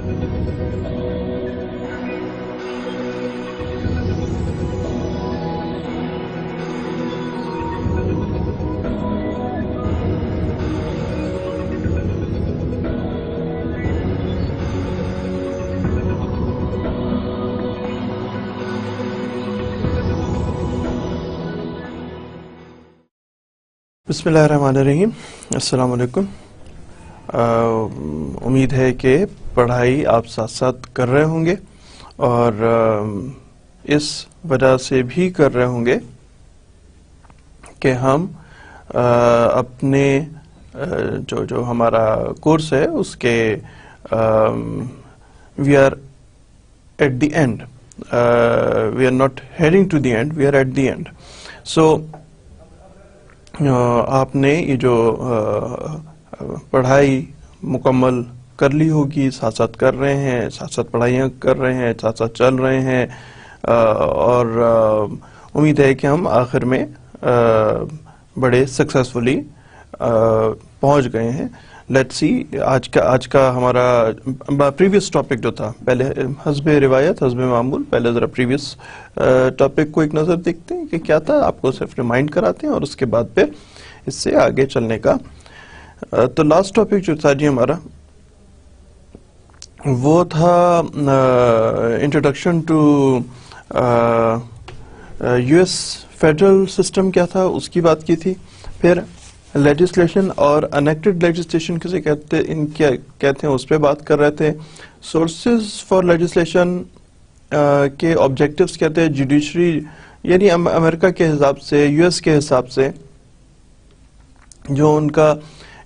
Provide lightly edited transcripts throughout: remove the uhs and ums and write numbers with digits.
بسم اللہ الرحمن الرحیم. السلام علیکم. امید ہے کہ پڑھائی آپ ساتھ ساتھ کر رہے ہوں گے اور اس وجہ سے بھی کر رہے ہوں گے کہ ہم اپنے جو ہمارا کورس ہے اس کے we are at the end. We are not heading to the end, we are at the end. So آپ نے یہ جو پڑھائی مکمل کر لی ہوگی, ساتھ ساتھ کر رہے ہیں, ساتھ ساتھ پڑھائیاں کر رہے ہیں, ساتھ ساتھ چل رہے ہیں, اور امید ہے کہ ہم آخر میں بڑے سکسیسفلی پہنچ گئے ہیں. لیٹس سی آج کا ہمارا پریویس ٹاپک جو تھا, پہلے حسب روایت حسب معمول پہلے ذرا پریویس ٹاپک کو ایک نظر دیکھتے ہیں کہ کیا تھا. آپ کو صرف ریمائنڈ کراتے ہیں اور اس کے بعد پھر اس سے آگے چلنے کا. تو لاسٹ ٹاپک جو تھا جی ہمارا وہ تھا introduction to U S federal system کیا تھا, اس کی بات کی تھی. پھر لیجسلیشن اور انیکٹڈ لیجسلیشن کسے کہتے ہیں اس پہ بات کر رہے تھے. سورسز فار لیجسلیشن کے آبجیکٹیوز کہتے ہیں جوڈیشری, یعنی امریکہ کے حساب سے, یو ایس کے حساب سے جو ان کا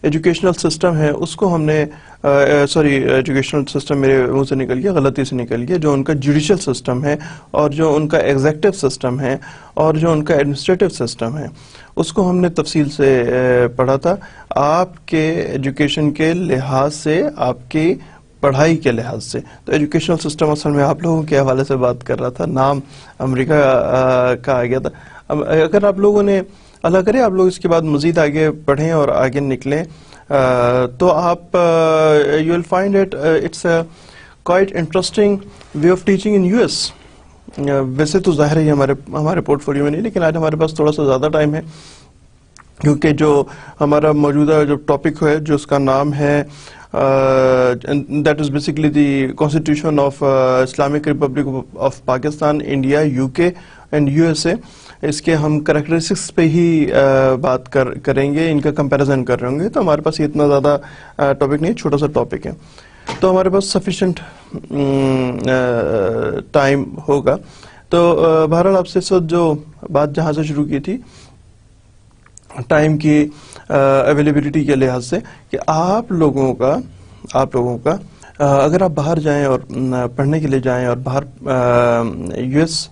ایجوکیشنل سسٹم ہے اس کو ہم نے ایجوکیشنل سسٹم میرے منہ سے نکل گیا, غلطی سے نکل گیا. جو ان کا جوڈیشل سسٹم ہے اور جو ان کا ایگزیکٹو سسٹم ہے اور جو ان کا ایڈمنسٹریٹو سسٹم ہے اس کو ہم نے تفصیل سے پڑھا تھا. آپ کے ایجوکیشن کے لحاظ سے, آپ کی پڑھائی کے لحاظ سے, تو ایجوکیشنل سسٹم اصل میں آپ لوگوں کے حوالے سے بات کر رہا تھا, نام امریکہ کا آ گیا تھا. اگر آپ لوگوں نے اللہ کرے آپ لوگ اس کے بعد مزید آگے پڑھیں اور آگے نکلیں تو آپ you will find it's quite interesting way of teaching in U S. ویسے تو ظاہر ہے ہمارے پورٹ فولیو میں نہیں, لیکن آج ہمارے پاس تھوڑا سا زیادہ ٹائم ہے کیونکہ جو ہمارا موجودہ جو ٹاپک ہے جو اس کا نام ہے that is basically the constitution of Islamic republic of Pakistan, India, you کے اینڈ یو ایس اے. اس کے ہم کریکٹرسٹکس پہ ہی بات کریں گے, ان کا کمپیریزن کر رہے ہوں گے. تو ہمارے پاس یہ اتنا زیادہ ٹاپک نہیں, چھوٹا سا ٹاپک ہے, تو ہمارے پاس سفیشینٹ ٹائم ہوگا. تو بہرحال آپ سے اس وقت جو بات جہاں سے شروع کی تھی ٹائم کی اویلیبلٹی کے لحاظ سے, کہ آپ لوگوں کا اگر آپ باہر جائیں اور پڑھنے کے لیے جائیں اور باہر یو ایس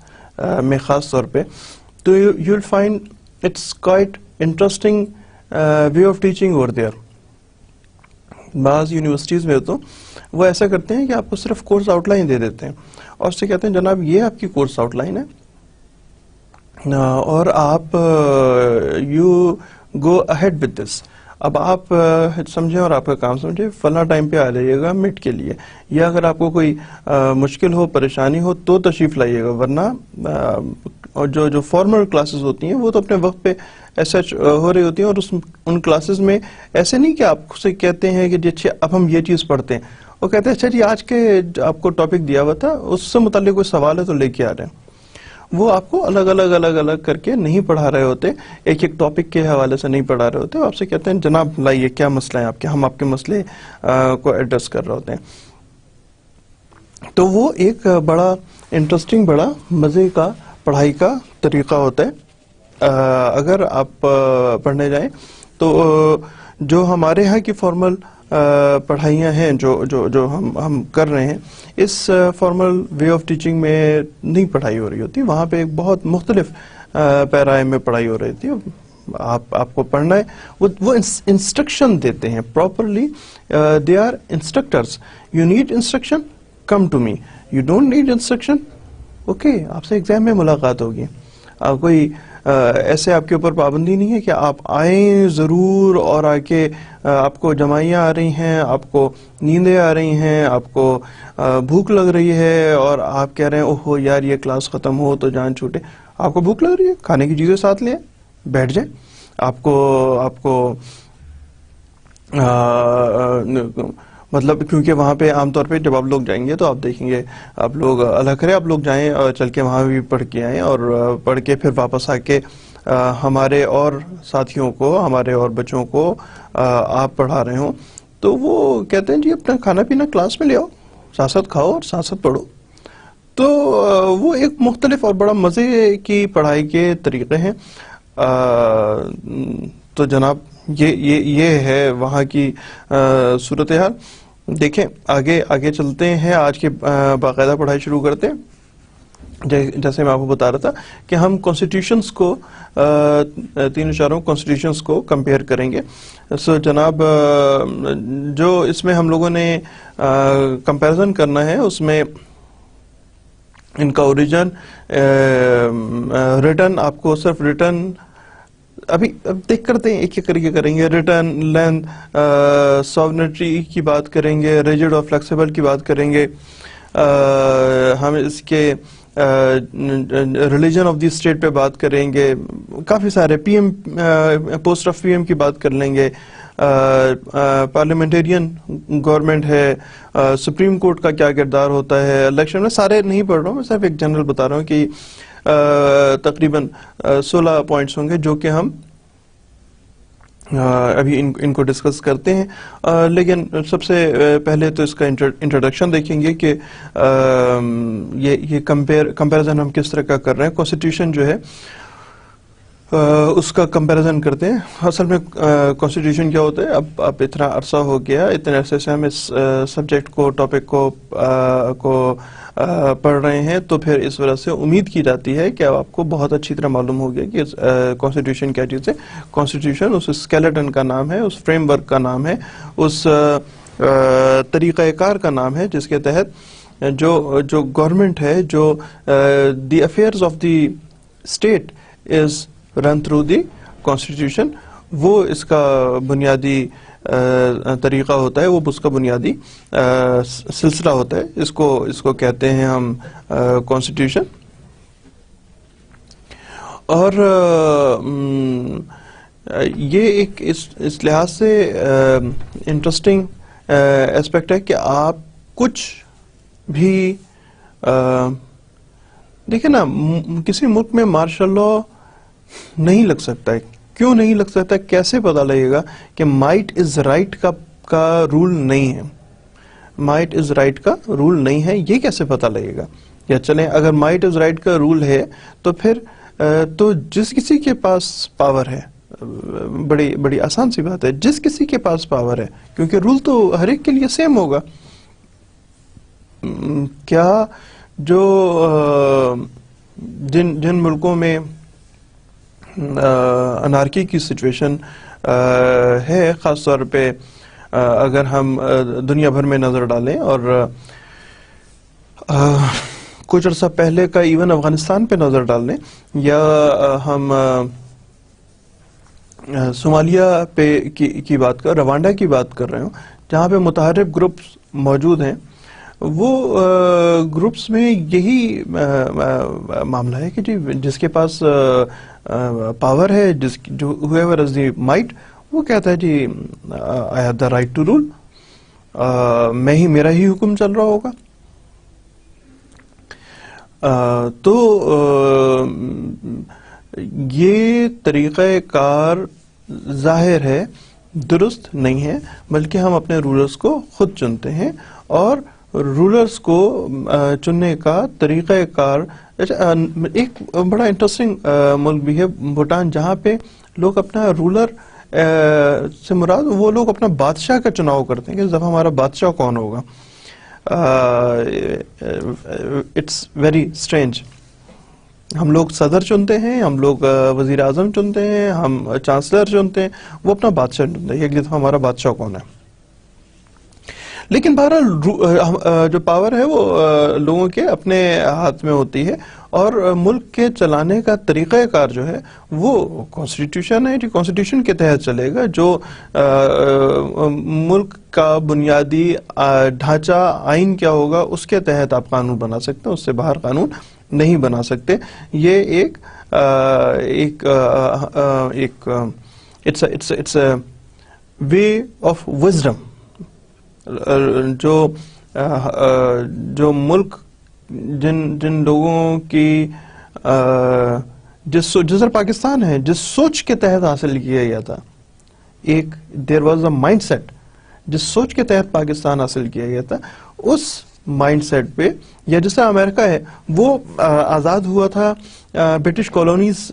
میں خاص طور پہ, تو you will find it's quite interesting way of teaching over there. بعض یونیورسٹیز میں تو وہ ایسا کرتے ہیں کہ آپ کو صرف کورس آؤٹ لائن دے دیتے ہیں اور اس سے کہتے ہیں جناب یہ آپ کی کورس آؤٹ لائن ہے اور آپ you go ahead with this. اب آپ سمجھیں اور آپ کا کام سمجھیں, فلاں ٹائم پہ آ جائیے گا مڈ کے لیے, یا اگر آپ کو کوئی مشکل ہو, پریشانی ہو تو تشریف لائیے گا, ورنہ اور جو فارمل کلاسز ہوتی ہیں وہ تو اپنے وقت پہ ایسا ہو رہی ہوتی ہیں, اور ان کلاسز میں ایسے نہیں کہ آپ سے کہتے ہیں کہ جی اچھا اب ہم یہ چیز پڑھتے ہیں, وہ کہتے ہیں اچھا جی آج کے آپ کو ٹاپک دیا ہوا تھا اس سے متعلق کوئی سوال ہے تو لے کے آ رہے ہیں. وہ آپ کو الگ الگ کر کے نہیں پڑھا رہے ہوتے, ایک ٹاپک کے حوالے سے نہیں پڑھا رہے ہوتے. آپ سے کہتے ہیں جناب لائیے کیا مسئلہ ہے آپ کے, ہم آپ کے مسئلے کو ایڈریس کر رہے ہوتے ہیں. تو وہ ایک بڑا انٹرسٹنگ, بڑا مزے کا پڑھائی کا طریقہ ہوتا ہے. اگر آپ پڑھنے جائیں تو جو ہمارے ہاں کی فارمل پڑھائیاں ہیں جو ہم کر رہے ہیں, اس فارمل وے آف ٹیچنگ میں نہیں پڑھائی ہو رہی ہوتی. وہاں پہ ایک بہت مختلف پیرائم میں پڑھائی ہو رہی تھی. آپ کو پڑھنا ہے, وہ انسٹرکشن دیتے ہیں properly. They are instructors. You need instruction, come to me. You don't need instruction, okay, آپ سے ایگزام میں ملاقات ہوگی. کوئی ایسے آپ کے اوپر پابندی نہیں ہے کہ آپ آئیں ضرور اور آ کے آپ کو جمائیاں آ رہی ہیں, آپ کو نیندیں آ رہی ہیں, آپ کو بھوک لگ رہی ہے اور آپ کہہ رہے ہیں اوہو یار یہ کلاس ختم ہو تو جان چھوٹے. آپ کو بھوک لگ رہی ہے, کھانے کی چیزیں ساتھ لیں, بیٹھ جائیں. آپ کو مطلب کیونکہ وہاں پہ عام طور پہ جب آپ لوگ جائیں گے تو آپ دیکھیں گے, آپ لوگ اللہ کرے آپ لوگ جائیں اور چل کے وہاں بھی پڑھ کے آئیں اور پڑھ کے پھر واپس آ کے ہمارے اور ساتھیوں کو, ہمارے اور بچوں کو آپ پڑھا رہے ہوں تو وہ کہتے ہیں جی اپنا کھانا پینا کلاس میں لے آؤ, ساتھ ساتھ کھاؤ اور ساتھ ساتھ پڑھو. تو وہ ایک مختلف اور بڑا مزے کی پڑھائی کے طریقے ہیں. تو جناب یہ ہے وہاں کی صورتحال. دیکھیں آگے چلتے ہیں, آج کے باقاعدہ پڑھائی شروع کرتے ہیں. جیسے میں آپ کو بتا رہا تھا کہ ہم کانسٹیٹیوشنز کو 3 کانسٹیٹیوشنز کو کمپیئر کریں گے. سو جناب جو اس میں ہم لوگوں نے کمپیریزن کرنا ہے اس میں ان کا اوریجن, ریٹن, آپ کو صرف ریٹن اب دیکھ کرتے ہیں ایک ایک کر کے کریں گے. ریٹن, لینتھ, ساورنٹی کی بات کریں گے, ریجڈ اور فلیکسیبل کی بات کریں گے, ہم اس کے ریلیجن آف دی اسٹیٹ پہ بات کریں گے, کافی سارے P M, post of P M کی بات کر لیں گے, پارلیمنٹیرین گورنمنٹ ہے, سپریم کورٹ کا کیا کردار ہوتا ہے الیکشن میں. سارے نہیں پڑھ رہا ہوں میں, صرف ایک جنرل بتا رہا ہوں کہ تقریباً 16 پوائنٹس ہوں گے جو کہ ہم ابھی ان کو ڈسکس کرتے ہیں. لیکن سب سے پہلے تو اس کا انٹروڈکشن دیکھیں گے کہ یہ کمپیریزن ہم کس طرح کا کر رہے ہیں. کانسٹیٹیوشن جو ہے اس کا کمپیریزن کرتے ہیں. اصل میں کانسٹیٹیوشن کیا ہوتا ہے, اب اتنا عرصہ ہو گیا, اتنے عرصے سے ہم اس سبجیکٹ کو, ٹاپک کو پڑھ رہے ہیں, تو پھر اس وجہ سے امید کی جاتی ہے کہ اب آپ کو بہت اچھی طرح معلوم ہو گیا کہ کانسٹیٹیوشن کیا چیز ہے. کانسٹیٹیوشن اس اسکیلیٹن کا نام ہے, اس فریم ورک کا نام ہے, اس طریقہ کار کا نام ہے جس کے تحت جو گورنمنٹ ہے, جو the affairs of the state is run through the constitution, وہ اس کا بنیادی طریقہ ہوتا ہے, وہ اس کا بنیادی سلسلہ ہوتا ہے. اس کو کہتے ہیں ہم کانسٹیٹیوشن. اور یہ ایک اس لحاظ سے انٹرسٹنگ ایسپیکٹ ہے کہ آپ کچھ بھی دیکھیں نا, کسی ملک میں مارشل لا نہیں لگ سکتا ہے. کیوں نہیں لگ سکتا, کیسے پتہ لگے گا کہ مائٹ از رائٹ کا رول نہیں ہے, مائٹ از رائٹ کا رول نہیں ہے, یہ کیسے پتہ لگے گا؟ یا چلیں اگر مائٹ از رائٹ کا رول ہے تو پھر تو جس کسی کے پاس پاور ہے, بڑی آسان سی بات ہے, جس کسی کے پاس پاور ہے, کیونکہ رول تو ہر ایک کے لیے سیم ہوگا. کیا جو جن ملکوں میں انارکی کی سچویشن ہے, خاص طور پہ اگر ہم دنیا بھر میں نظر ڈالیں اور کچھ عرصہ پہلے کا ایون افغانستان پہ نظر ڈال لیں, یا ہم صومالیہ پہ کی بات کر, روانڈا کی بات کر رہے ہوں, جہاں پہ متحرک گروپس موجود ہیں, وہ گروپس میں یہی معاملہ ہے کہ جی جس کے پاس پاور ہے, جو whoever is the might, وہ کہتا ہے جی I have the right to rule, میرا ہی حکم چل رہا ہوگا. تو یہ طریقہ کار ظاہر ہے درست نہیں ہے, بلکہ ہم اپنے رولرز کو خود چنتے ہیں, اور رولرز کو چننے کا طریقہ کار, ایک بڑا انٹرسٹنگ ملک بھی ہے بھوٹان, جہاں پہ لوگ اپنا رولر سے مراد وہ لوگ اپنا بادشاہ کا چناؤ کرتے ہیں کہ جب ہمارا بادشاہ کون ہوگا. It's very strange. ہم لوگ صدر چنتے ہیں, ہم لوگ وزیر اعظم چنتے ہیں, ہم چانسلر چنتے ہیں, وہ اپنا بادشاہ چنتے ہیں, ایک ہمارا بادشاہ کون ہے. لیکن بہرحال جو پاور ہے وہ لوگوں کے اپنے ہاتھ میں ہوتی ہے, اور ملک کے چلانے کا طریقہ کار جو ہے وہ کانسٹیٹیوشن ہے جی، کانسٹیٹیوشن کے تحت چلے گا. جو ملک کا بنیادی ڈھانچہ آئین کیا ہوگا اس کے تحت آپ قانون بنا سکتے ہیں، اس سے باہر قانون نہیں بنا سکتے. یہ ایک it's a way of wisdom. جو ملک جن لوگوں کی جس طرح پاکستان ہے جس سوچ کے تحت حاصل کیا گیا تھا، ایک there was a mindset, جس سوچ کے تحت پاکستان حاصل کیا گیا تھا، اس مائنڈ سیٹ پہ، یا جس طرح امریکہ ہے وہ آزاد ہوا تھا برٹش کالونیز،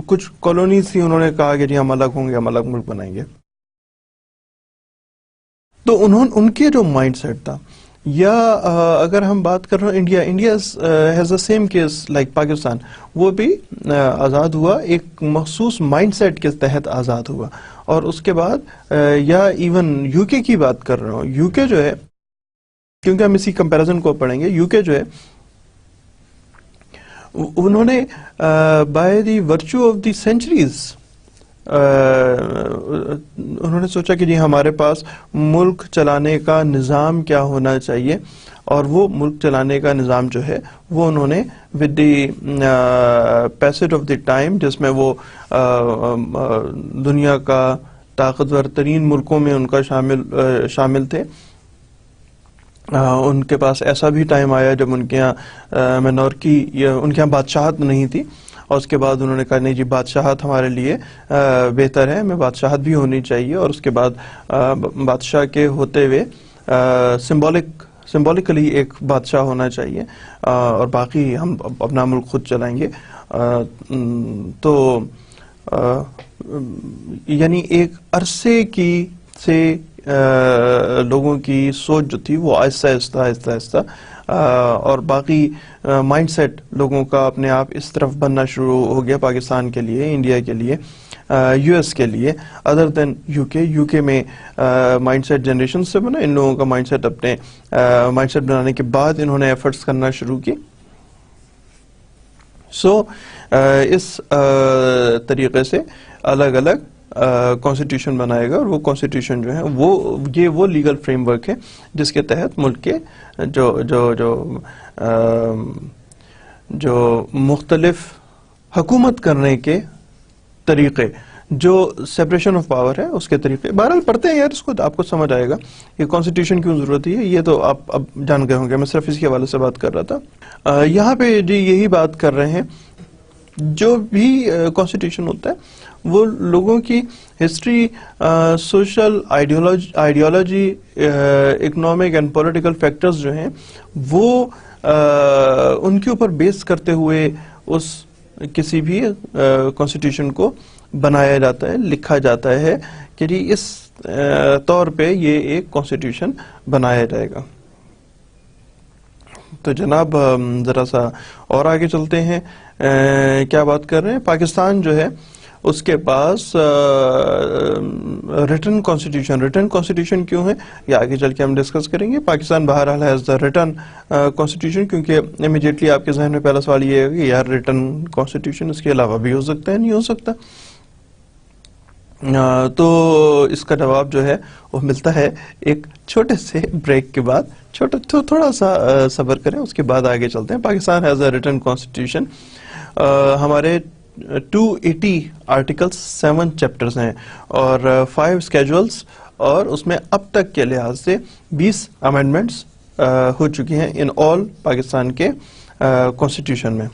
کچھ کالونیز تھی، انہوں نے کہا کہ جی ہم الگ ہوں گے، ہم الگ ملک بنائیں گے. تو ان کے جو مائنڈ سیٹ تھا، یا اگر ہم بات کر رہے ہیں India has a same case like Pakistan, وہ بھی آزاد ہوا ایک مخصوص مائنڈ سیٹ کے تحت آزاد ہوا. اور اس کے بعد یا ایون یو کے کی بات کر رہا ہوں، یو کے جو ہے، کیونکہ ہم اسی کمپیریزن کو پڑھیں گے، یو کے جو ہے انہوں نے by the virtue of the centuries انہوں نے سوچا کہ جی ہمارے پاس ملک چلانے کا نظام کیا ہونا چاہیے، اور وہ ملک چلانے کا نظام جو ہے وہ انہوں نے with the passage of the time, جس میں وہ دنیا کا طاقتور ترین ملکوں میں ان کا شامل تھے. ان کے پاس ایسا بھی ٹائم آیا جب ان کے یہاں منارکی، ان کے یہاں بادشاہت نہیں تھی، اور اس کے بعد انہوں نے کہا نہیں جی بادشاہت ہمارے لیے بہتر ہے، ہمیں بادشاہت بھی ہونی چاہیے. اور اس کے بعد بادشاہ کے ہوتے ہوئے سمبولکلی ایک بادشاہ ہونا چاہیے، اور باقی ہم اپنا ملک خود چلائیں گے. تو یعنی ایک عرصے سے لوگوں کی سوچ جو تھی وہ آہستہ آہستہ اور باقی مائنڈ سیٹ لوگوں کا اپنے آپ اس طرف بننا شروع ہو گیا، پاکستان کے لیے، انڈیا کے لیے، یو ایس کے لیے، ادر دین یو کے میں مائنڈ سیٹ جنریشن سے بنا. ان لوگوں کا مائنڈ سیٹ اپنے مائنڈ سیٹ بنانے کے بعد انہوں نے ایفرٹس کرنا شروع کی. سو اس طریقے سے الگ الگ کانسٹیٹیوشن بنائے گا، اور وہ کانسٹیٹیوشن جو ہے وہ لیگل فریم ورک ہے جس کے تحت ملک کے جو مختلف حکومت کرنے کے طریقے، جو سیپریشن آف پاور ہے اس کے طریقے. بہرحال پڑھتے ہیں یار، اس کو آپ کو سمجھ آئے گا یہ کانسٹیٹیوشن کیوں ضرورت ہے، یہ تو آپ اب جان گئے ہوں گے. میں صرف اس کے حوالے سے بات کر رہا تھا. یہاں پہ جی یہی بات کر رہے ہیں، جو بھی کانسٹیٹیوشن ہوتا ہے وہ لوگوں کی history, social ideology, economic and political factors جو ہیں وہ ان کے اوپر بیس کرتے ہوئے اس کسی بھی کانسٹیٹیوشن کو بنایا جاتا ہے، لکھا جاتا ہے کہ جی اس طور پہ یہ ایک کانسٹیٹیوشن بنایا جائے گا. تو جناب ذرا سا اور آگے چلتے ہیں. کیا بات کر رہے ہیں؟ پاکستان جو ہے اس کے پاس ریٹن کانسٹیٹیوشن کیوں ہے یہ آگے چل کے ہم ڈسکس کریں گے. پاکستان بہرحال ہیز دا ریٹن کانسٹیٹیوشن، کیونکہ امیڈیٹلی آپ کے ذہن میں پہلا سوال یہ ہے کہ یار ریٹن کانسٹیٹیوشن اس کے علاوہ بھی ہو سکتا ہے، نہیں ہو سکتا. تو اس کا جواب جو ہے وہ ملتا ہے ایک چھوٹے سے بریک کے بعد. تھوڑا سا صبر کریں، اس کے بعد آگے چلتے ہیں. Pakistan has a written constitution. ہمارے 280 آرٹیکلز، 7 چیپٹرز ہیں اور 5 اسکیجولز، اور اس میں اب تک کے لحاظ سے 20 امینڈمنٹس ہو چکی ہیں ان آل پاکستان کے کانسٹیٹیوشن میں.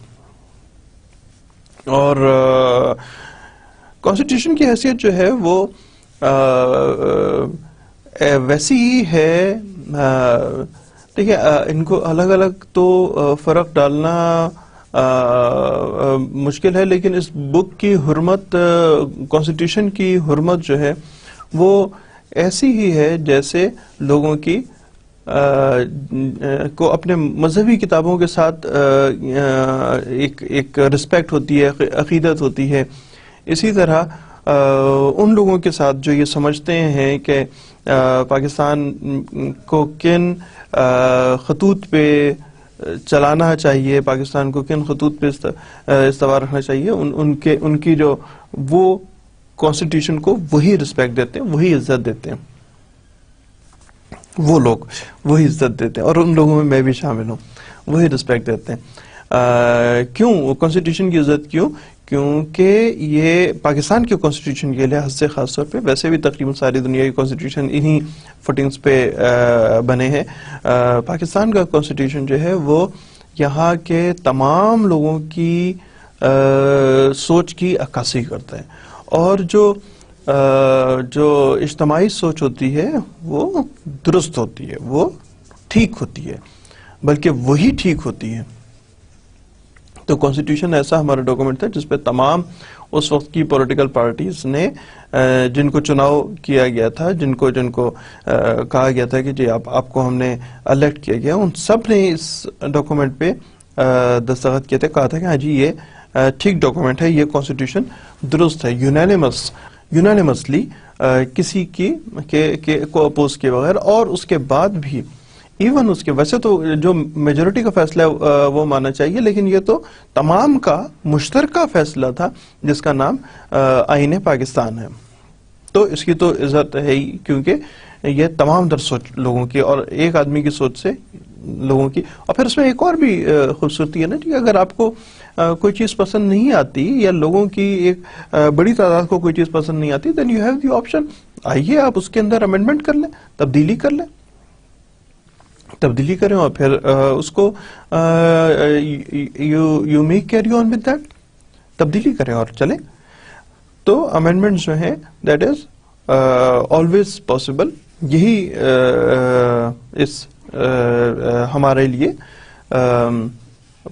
اور کانسٹیٹیوشن کی حیثیت جو ہے وہ ویسی ہی ہے. دیکھیں ان کو الگ الگ تو فرق ڈالنا مشکل ہے، لیکن اس بک کی حرمت، کانسٹیٹیوشن کی حرمت جو ہے وہ ایسی ہی ہے جیسے لوگوں کی کو اپنے مذہبی کتابوں کے ساتھ ایک رسپیکٹ ہوتی ہے، عقیدت ہوتی ہے. اسی طرح ان لوگوں کے ساتھ جو یہ سمجھتے ہیں کہ پاکستان کو کن خطوط پہ چلانا چاہیے، پاکستان کو کن خطوط پہ استوار رکھنا چاہیے، ان کی جو وہ کانسٹیٹیوشن کو وہی رسپیکٹ دیتے ہیں، وہی عزت دیتے ہیں، وہ لوگ وہی عزت دیتے ہیں، اور ان لوگوں میں بھی شامل ہوں، وہی رسپیکٹ دیتے ہیں. کیوں کانسٹیٹیوشن کی عزت؟ کیونکہ یہ پاکستان کے کانسٹیٹیوشن کے لحاظ سے خاص طور پہ، ویسے بھی تقریباً ساری دنیا کی کانسٹیٹیوشن انہی فوٹنگز پہ بنے ہیں. پاکستان کا کانسٹیٹیوشن جو ہے وہ یہاں کے تمام لوگوں کی سوچ کی عکاسی کرتا ہے، اور جو اجتماعی سوچ ہوتی ہے وہ درست ہوتی ہے، وہ ٹھیک ہوتی ہے، بلکہ وہی ٹھیک ہوتی ہے. تو کانسٹیٹیوشن ایسا ہمارا ڈاکومنٹ تھا جس پہ تمام اس وقت کی پولیٹیکل پارٹیز نے جن کو چناؤ کیا گیا تھا، جن کو کہا گیا تھا کہ جی آپ کو ہم نے الیکٹ کیا گیا، ان سب نے اس ڈاکومنٹ پہ دستخط کیے تھے، کہا تھا کہ ہاں جی یہ ٹھیک ڈاکومنٹ ہے، یہ کانسٹیٹیوشن درست ہے، یونانیمسلی کسی کو اپوز کیے بغیر. اور اس کے بعد بھی ایون اس کے ویسے تو جو میجورٹی کا فیصلہ ہے وہ ماننا چاہیے، لیکن یہ تو تمام کا مشترکہ فیصلہ تھا جس کا نام آئین پاکستان ہے. تو اس کی تو عزت ہے ہی، کیونکہ یہ تمام در سوچ لوگوں کی، اور ایک آدمی کی سوچ سے لوگوں کی. اور پھر اس میں ایک اور بھی خوبصورتی ہے نا کہ اگر آپ کو کوئی چیز پسند نہیں آتی، یا لوگوں کی ایک بڑی تعداد کو کوئی چیز پسند نہیں آتی، then you have the option، آئیے آپ اس کے اندر امینڈمنٹ کر لیں، تبدیلی کر لیں، تبدیلی کریں، اور پھر اس کو you make carry on with that, تبدیلی کریں اور چلیں. تو امینڈمنٹ جو ہیں دیٹ از آلویز پاسبل. یہی اس ہمارے لیے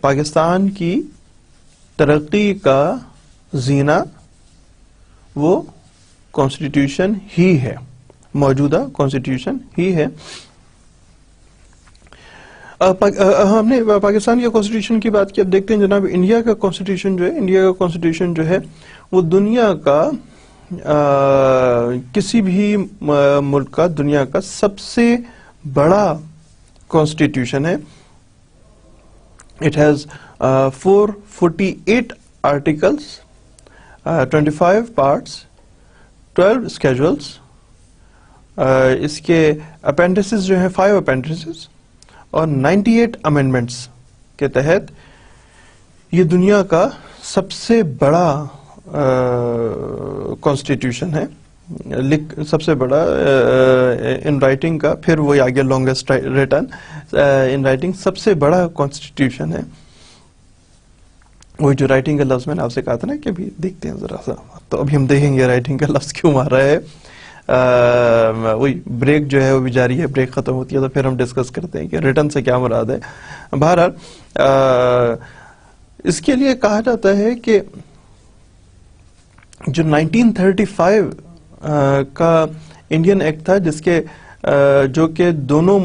پاکستان کی ترقی کا زینہ وہ کانسٹیٹیوشن ہی ہے، موجودہ کانسٹیٹیوشن ہی ہے. ہم نے پاکستان کے کانسٹیٹیوشن کی بات کی، اب دیکھتے ہیں جناب انڈیا کا کانسٹیٹیوشن جو ہے وہ دنیا کا کسی بھی ملک کا، دنیا کا سب سے بڑا کانسٹیٹیوشن ہے. It has 448 articles, 25 parts, 12 schedules. اس کے اپینڈسز جو ہیں 5 اپینڈسز اور 98 امینڈمنٹس کے تحت یہ دنیا کا سب سے بڑا کانسٹیٹیوشن ہے، سب سے بڑا ان رائٹنگ کا، پھر وہی آگے لانگسٹ ریٹن ان رائٹنگ، سب سے بڑا کانسٹیٹیوشن ہے. وہی جو رائٹنگ کا لفظ میں نے آپ سے کہا تھا نا کہ ابھی دیکھتے ہیں ذرا سا، تو ابھی ہم دیکھیں گے رائٹنگ کا لفظ کیوں آ رہا ہے. وہی بریک جو ہے وہ بھی جاری ہے، بریک ختم ہوتی ہے تو پھر ہم ڈسکس کرتے ہیں کہ ریٹن سے کیا مراد ہے. بہرحال اس کے لیے کہا جاتا ہے کہ جو 1935 کا انڈین ایکٹ تھا، جس کے جو کہ دونوں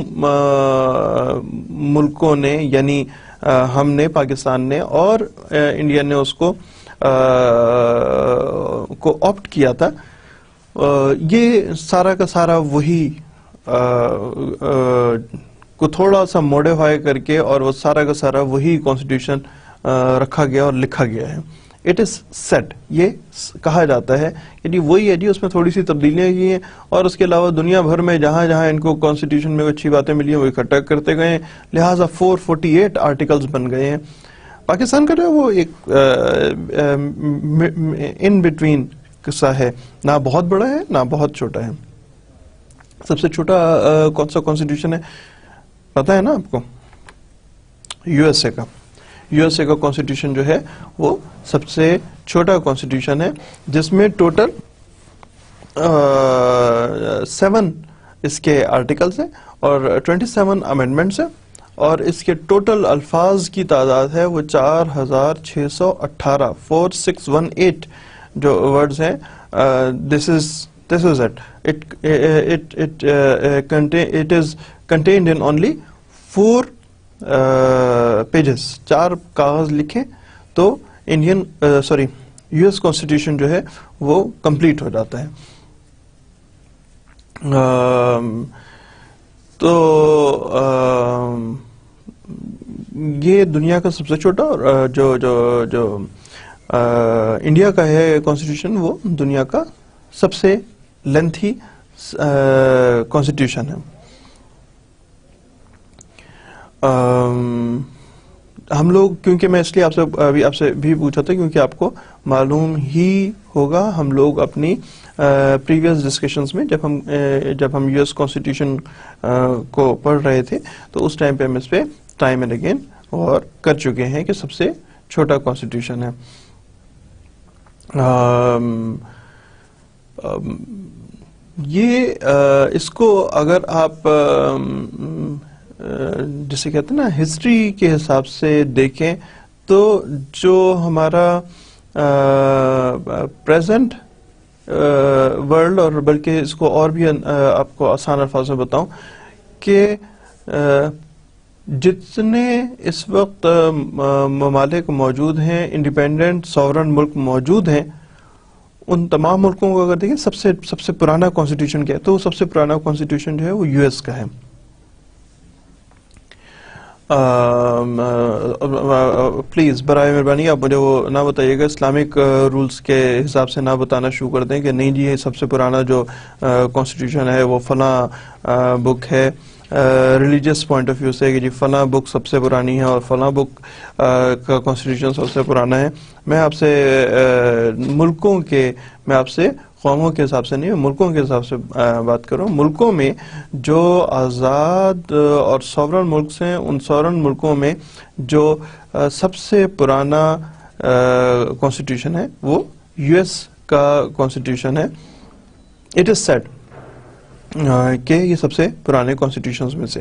ملکوں نے، یعنی ہم نے، پاکستان نے اور انڈیا نے اس کو آپٹ کیا تھا، یہ سارا کا سارا وہی کو تھوڑا سا موڈیفائی کر کے، اور وہ سارا کا سارا وہی کانسٹیٹیوشن رکھا گیا اور لکھا گیا ہے. اٹ از سیٹ، یہ کہا جاتا ہے کہ جی وہی ہے جی، اس میں تھوڑی سی تبدیلیاں کی ہیں، اور اس کے علاوہ دنیا بھر میں جہاں جہاں ان کو کانسٹیٹیوشن میں اچھی باتیں ملی ہیں وہ اکٹھا کرتے گئے ہیں، لہٰذا 448 آرٹیکلز بن گئے ہیں. پاکستان کا جو وہ ایک ان بٹوین قصہ ہے، نہ بہت بڑا ہے نہ بہت چھوٹا ہے. سب سے چھوٹا کون سا کانسٹیٹیوشن ہے پتہ ہے نا آپ کو؟ یو ایس اے کا کانسٹیٹیوشن جو ہے وہ سب سے چھوٹا کانسٹیٹیوشن ہے، جس میں ٹوٹل 7 اس کے آرٹیکلز ہیں اور 27 امینڈمنٹس ہیں، اور اس کے ٹوٹل الفاظ کی تعداد ہے وہ 4618 4618 جو ورڈز ہیں. this is it is contained in only 4 pages, 4 کاغذ لکھیں تو یو ایس کانسٹیٹیوشن جو ہے وہ کمپلیٹ ہو جاتا ہے. تو یہ دنیا کا سب سے چھوٹا اور جو انڈیا کا ہے کانسٹیٹیوشن وہ دنیا کا سب سے لینتھی کانسٹیٹیوشن ہے. ہم لوگ کیونکہ میں اس لیے آپ سے بھی پوچھا تھا کیونکہ آپ کو معلوم ہی ہوگا ہم لوگ اپنی پریویس ڈسکشنز میں جب ہم یو ایس کانسٹیٹیوشن کو پڑھ رہے تھے تو اس ٹائم پہ ہم اس پہ ٹائم اینڈ اگین اور کر چکے ہیں کہ سب سے چھوٹا کانسٹیٹیوشن ہے. یہ اس کو اگر آپ جسے کہتے ہیں نا ہسٹری کے حساب سے دیکھیں تو جو ہمارا پریزنٹ ورلڈ اور بلکہ اس کو اور بھی آپ کو آسان الفاظ میں بتاؤں کہ جتنے اس وقت ممالک موجود ہیں انڈیپینڈنٹ سورن ملک موجود ہیں ان تمام ملکوں کو اگر دیکھیں سب سے پرانا کانسٹیٹیوشن کیا ہے تو سب سے پرانا کانسٹیٹیوشن جو ہے وہ یو ایس کا ہے. پلیز برائے مہربانی آپ مجھے وہ نہ بتائیے گا اسلامک رولز کے حساب سے نہ بتانا شروع کر دیں کہ نہیں جی یہ سب سے پرانا جو کانسٹیٹیوشن ہے وہ فلاں بک ہے ریلیجیس پوائنٹ آف ویو سے کہ جی فلاں بک سب سے پرانی ہے اور فلاں بک کا کانسٹیٹیوشن سب سے پرانا ہے. میں آپ سے ملکوں کے میں آپ سے قوموں کے حساب سے نہیں ملکوں کے حساب سے بات کروں. ملکوں میں جو آزاد اور سورن ملک ہیں ان سورن ملکوں میں جو سب سے پرانا کانسٹیٹیوشن ہے وہ یو ایس کا کانسٹیٹیوشن ہے. اٹ از سیڈ کہ یہ سب سے پرانے کانسٹیٹیوشنز میں سے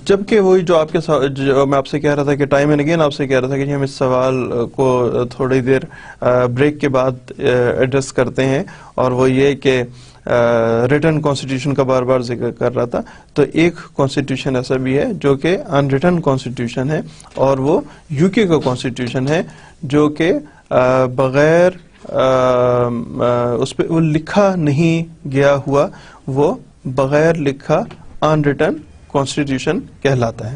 جبکہ وہی جو آپ کے جو میں آپ سے کہہ رہا تھا کہ ٹائم اینڈ اگین آپ سے کہہ رہا تھا کہ ہم اس سوال کو تھوڑی دیر بریک کے بعد ایڈریس کرتے ہیں اور وہ یہ کہ ریٹن کانسٹیٹیوشن کا بار بار ذکر کر رہا تھا. تو ایک کانسٹیٹیوشن ایسا بھی ہے جو کہ ان ریٹن کانسٹیٹیوشن ہے اور وہ یو کے کا کانسٹیٹیوشن ہے جو کہ بغیر اس پہ وہ لکھا نہیں گیا ہوا وہ بغیر لکھا ان ریٹن کانسٹیٹیوشن کہلاتا ہے.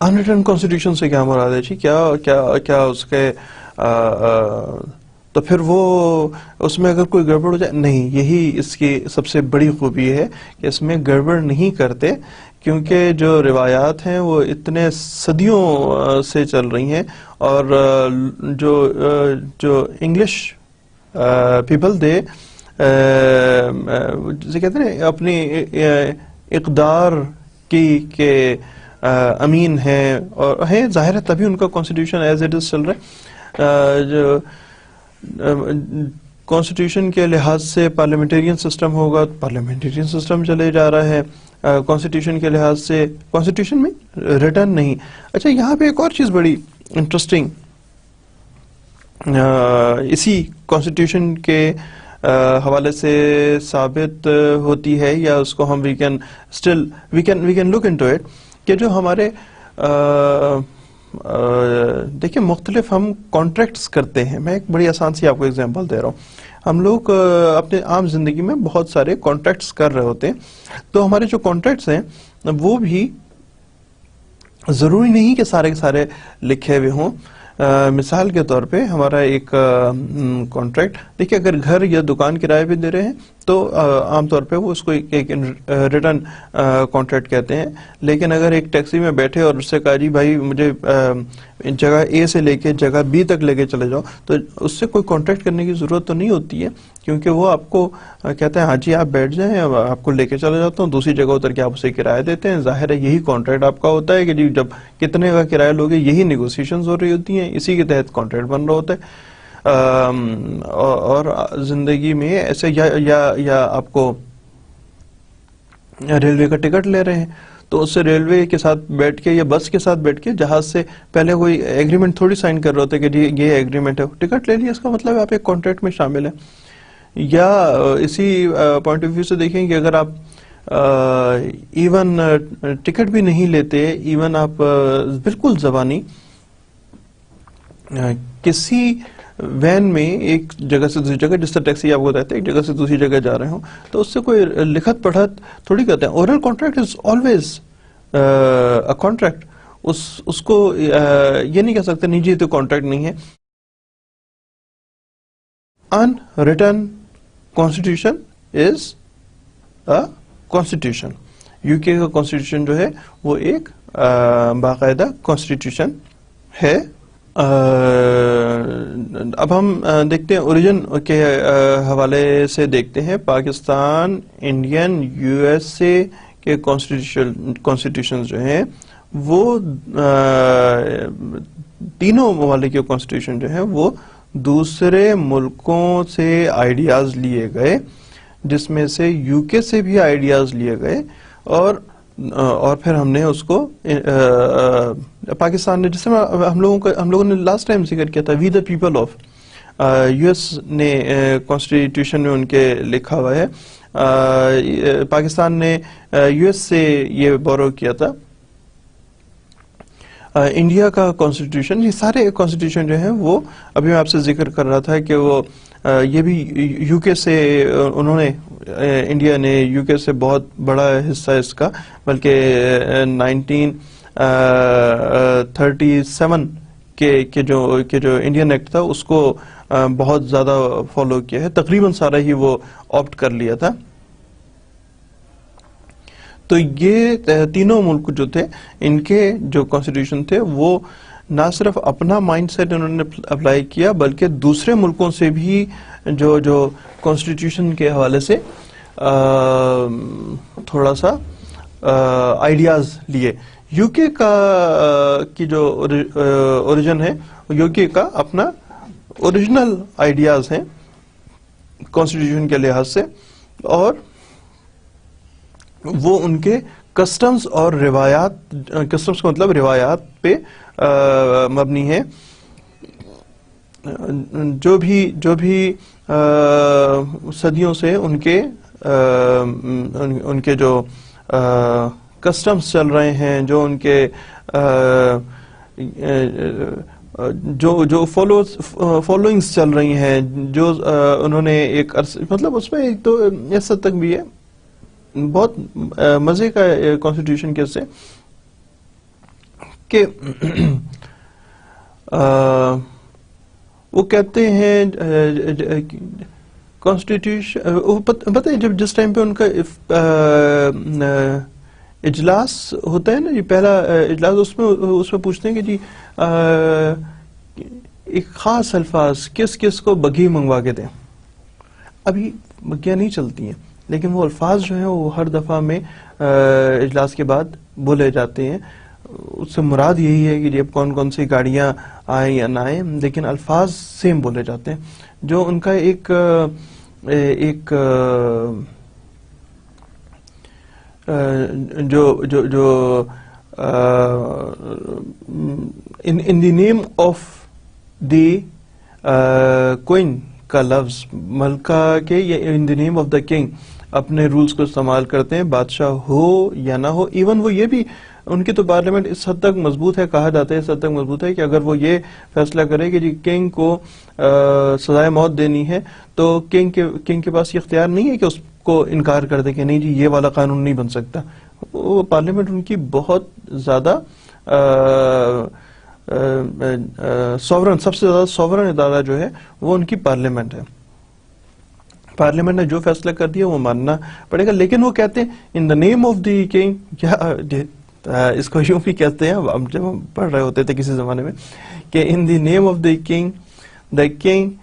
ان ریٹن کانسٹیٹیوشن سے کیا مراد ہے جی کیا اس کے تو پھر وہ اس میں اگر کوئی گڑبڑ ہو جائے نہیں یہی اس کی سب سے بڑی خوبی ہے کہ اس میں گڑبڑ نہیں کرتے کیونکہ جو روایات ہیں وہ اتنے صدیوں سے چل رہی ہیں اور جو انگلش پیپل دے جسے کہتے ہیں اپنی اقدار کی کہ امین ہیں اور ہیں ظاہر ہے تبھی ان کا کانسٹیٹیوشن ایز اٹ از چل رہا ہے. جو کانسٹیٹیوشن کے لحاظ سے پارلیمنٹیرین سسٹم ہوگا پارلیمنٹیرین سسٹم چلے جا رہا ہے. کانسٹیٹیوشن کے لحاظ سے کانسٹیٹیوشن میں ریٹرن نہیں. اچھا یہاں پہ ایک اور چیز بڑی انٹرسٹنگ اسی کانسٹیٹیوشن کے حوالے سے ثابت ہوتی ہے یا اس کو ہم we can look into it کہ جو ہمارے دیکھیں مختلف ہم کانٹریکٹس کرتے ہیں. میں ایک بڑی آسان سی آپ کو ایگزامپل دے رہا ہوں. ہم لوگ اپنے عام زندگی میں بہت سارے کانٹریکٹس کر رہے ہوتے ہیں تو ہمارے جو کانٹریکٹس ہیں وہ بھی ضروری نہیں کہ سارے کے سارے لکھے ہوئے ہوں. مثال کے طور پہ ہمارا ایک کانٹریکٹ دیکھیں اگر گھر یا دکان کرائے پہ دے رہے ہیں تو عام طور پہ وہ اس کو ایک ریٹرن کانٹریکٹ کہتے ہیں. لیکن اگر ایک ٹیکسی میں بیٹھے اور اس سے کہا جی بھائی مجھے جگہ اے سے لے کے جگہ بی تک لے کے چلے جاؤ تو اس سے کوئی کانٹریکٹ کرنے کی ضرورت تو نہیں ہوتی ہے کیونکہ وہ آپ کو کہتے ہیں ہاں جی آپ بیٹھ جائیں آپ کو لے کے چلے جاتا ہوں دوسری جگہ اتر کے آپ اسے کرایہ دیتے ہیں. ظاہر ہے یہی کانٹریکٹ آپ کا ہوتا ہے کہ جی جب کتنے کا کرایہ لوگے یہی نیگوسیشنز ہو رہی ہوتی ہیں اسی کے تحت کانٹریکٹ بن رہا ہوتا ہے. اور زندگی میں ایسے یا آپ کو ریلوے کا ٹکٹ لے رہے ہیں تو اس سے ریلوے کے ساتھ بیٹھ کے یا بس کے ساتھ بیٹھ کے جہاز سے پہلے کوئی ایگریمنٹ تھوڑی سائن کر رہے ہوتے کہ جی یہ ایگریمنٹ ہے ٹکٹ لے لیا اس کا مطلب آپ ایک کانٹریکٹ میں شامل ہیں. یا اسی پوائنٹ آف ویو سے دیکھیں کہ اگر آپ ایون ٹکٹ بھی نہیں لیتے ایون آپ بالکل زبانی کسی وین میں ایک جگہ سے دوسری جگہ جس طرح ٹیکسی آپ کو بتاتے ہیں ایک جگہ سے دوسری جگہ جا رہے ہوں تو اس سے کوئی لکھت پڑھت تھوڑی کرتے ہیں. Oral contract is always contract, اس کو یہ نہیں کہہ سکتے نہیں جی تو کانٹریکٹ نہیں ہے. Unwritten constitution is a constitution. UK کا constitution جو ہے وہ ایک باقاعدہ constitution ہے. اب ہم دیکھتے ہیں اوریجن کے حوالے سے دیکھتے ہیں. پاکستان, انڈین, USA کے constitutions جو ہیں وہ تینوں ممالک کے constitution جو ہیں وہ دوسرے ملکوں سے آئیڈیاز لیے گئے, جس میں سے UK سے بھی آئیڈیاز لیے گئے, اور پھر ہم نے اس کو پاکستان نے, جس میں ہم لوگوں نے لاسٹ ٹائم ذکر کیا تھا, وی دا پیپل آف US نے کانسٹیٹیوشن میں ان کے لکھا ہوا ہے. پاکستان نے US سے یہ بورو کیا تھا. انڈیا کا کانسٹیٹیوشن, یہ سارے کانسٹیٹیوشن جو ہیں وہ ابھی میں آپ سے ذکر کر رہا تھا کہ وہ یہ بھی UK سے انہوں نے, انڈیا نے UK سے بہت بڑا حصہ اس کا, بلکہ 1937 کے جو انڈین ایکٹ تھا اس کو بہت زیادہ فالو کیا ہے, تقریباً سارا ہی وہ آپٹ کر لیا تھا. تو یہ تینوں ملک جو تھے ان کے جو کانسٹیٹیوشن تھے وہ نہ صرف اپنا مائنڈ سیٹ انہوں نے اپلائی کیا, بلکہ دوسرے ملکوں سے بھی جو کانسٹیٹیوشن کے حوالے سے تھوڑا سا آئیڈیاز لیے. UK کی جو اوریجن ہے, UK کا اپنا اوریجنل آئیڈیاز ہیں کانسٹیٹیوشن کے لحاظ سے, اور وہ ان کے کسٹمز اور روایات, کسٹمز کا مطلب روایات پہ مبنی ہے. جو بھی صدیوں سے ان کے جو کسٹمز چل رہے ہیں, جو ان کے جو فالوئنگز چل رہی ہیں, جو انہوں نے ایک مطلب اس میں ایک تو اس حد تک بھی ہے, بہت مزے کا کانسٹیٹیوشن کیسے کہ وہ کہتے ہیں کانسٹیٹیوشن, پتہ ہے جس ٹائم پہ ان کا اجلاس ہوتا ہے نا, یہ پہلا اجلاس, اس میں پوچھتے ہیں کہ جی ایک خاص الفاظ کس کو بگھی منگوا کے دیں. ابھی بگیاں نہیں چلتی ہیں, لیکن وہ الفاظ جو ہیں وہ ہر دفعہ میں اجلاس کے بعد بولے جاتے ہیں. اس سے مراد یہی ہے کہ جب کون سی گاڑیاں آئیں یا نہ آئیں, لیکن الفاظ سیم بولے جاتے ہیں. جو ان کا ایک جو ان the name of the Quine کا لفظ, ملکہ کے یا ان the name of the king اپنے رولز کو استعمال کرتے ہیں, بادشاہ ہو یا نہ ہو. ایون وہ یہ بھی, ان کی تو پارلیمنٹ اس حد تک مضبوط ہے, کہا جاتا ہے اس حد تک مضبوط ہے کہ اگر وہ یہ فیصلہ کرے کہ جی کنگ کو سزائے موت دینی ہے, تو کنگ کے پاس یہ اختیار نہیں ہے کہ اس کو انکار کر دے کہ نہیں جی یہ والا قانون نہیں بن سکتا. وہ پارلیمنٹ ان کی بہت زیادہ سوورن, سب سے زیادہ سوورن ادارہ جو ہے وہ ان کی پارلیمنٹ ہے. پارلیمنٹ نے جو فیصلہ کر دیا وہ ماننا پڑے گا. لیکن وہ کہتے ہیں ان دا نیم آف دی کنگ, کیا اس کو یوں بھی کہتے ہیں جب ہم پڑھ رہے ہوتے تھے کسی زمانے میں, کہ in the name of the king the king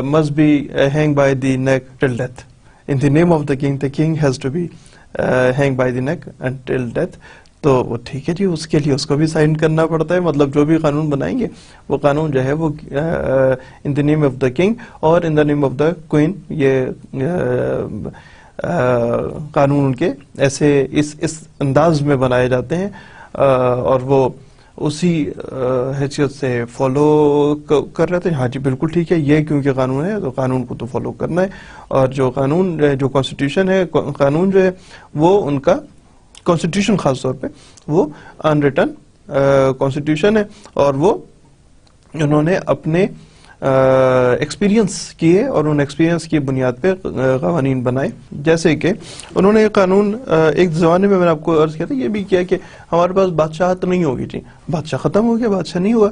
must be hanged by the neck till death. In the name of the king has to be hanged by the neck until death. تو وہ ٹھیک ہے جی, اس کے لیے اس کو بھی sign کرنا پڑتا ہے. مطلب جو بھی قانون بنائیں گے وہ قانون جو ہے وہ ان the name of the king اور ان دا نیم آف دا کوئن, یہ قانون ان کے ایسے اس انداز میں بنائے جاتے ہیں, اور وہ اسی حیثیت سے فالو کر رہے تھے. ہاں جی بالکل ٹھیک ہے, یہ کیونکہ قانون ہے تو قانون کو تو فالو کرنا ہے. اور جو قانون, جو کانسٹیٹیوشن ہے, قانون جو ہے وہ ان کا کانسٹیٹیوشن خاص طور پہ وہ ان ریٹن کانسٹیٹیوشن ہے, اور وہ انہوں نے اپنے ایکسپیرینس کیے اور ان ایکسپیرینس کی بنیاد پہ قوانین بنائے. جیسے کہ انہوں نے یہ قانون ایک زمانے میں نے آپ کو عرض کیا تھا یہ بھی کیا کہ ہمارے پاس بادشاہت نہیں ہوگی تھی, بادشاہ ختم ہو گیا, بادشاہ نہیں ہوا,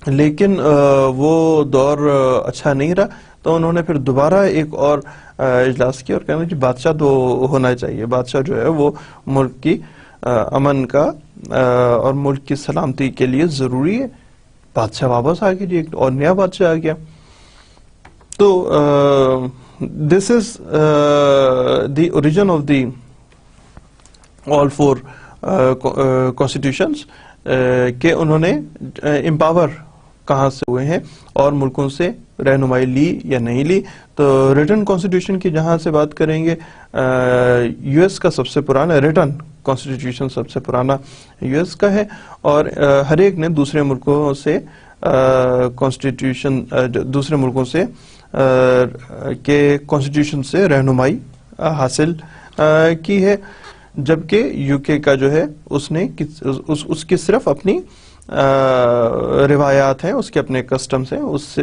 لیکن وہ دور اچھا نہیں رہا, تو انہوں نے پھر دوبارہ ایک اور اجلاس کیا اور کہنا کہ بادشاہ تو ہونا چاہیے, بادشاہ جو ہے وہ ملک کی امن کا اور ملک کی سلامتی کے لیے ضروری ہے. بادشاہ واپس آ گیا جی, ایک اور نیا بادشاہ آ گیا. تو this is the origin of the all four constitutions کہ انہوں نے امپاور کہاں سے ہوئے ہیں اور ملکوں سے رہنمائی لی یا نہیں لی. تو ریٹن کانسٹیٹیوشن کی جہاں سے بات کریں گے, یو ایس کا سب سے پرانا ریٹن کانسٹیٹیوشن سب سے پرانا یو ایس کا ہے, اور ہر ایک نے دوسرے ملکوں سے کانسٹیٹیوشن دوسرے ملکوں سے کے کانسٹیٹیوشن سے رہنمائی حاصل کی ہے, جبکہ یو کے کا جو ہے اس نے اس کی صرف اپنی روایات ہیں, اس کے اپنے کسٹمز ہیں,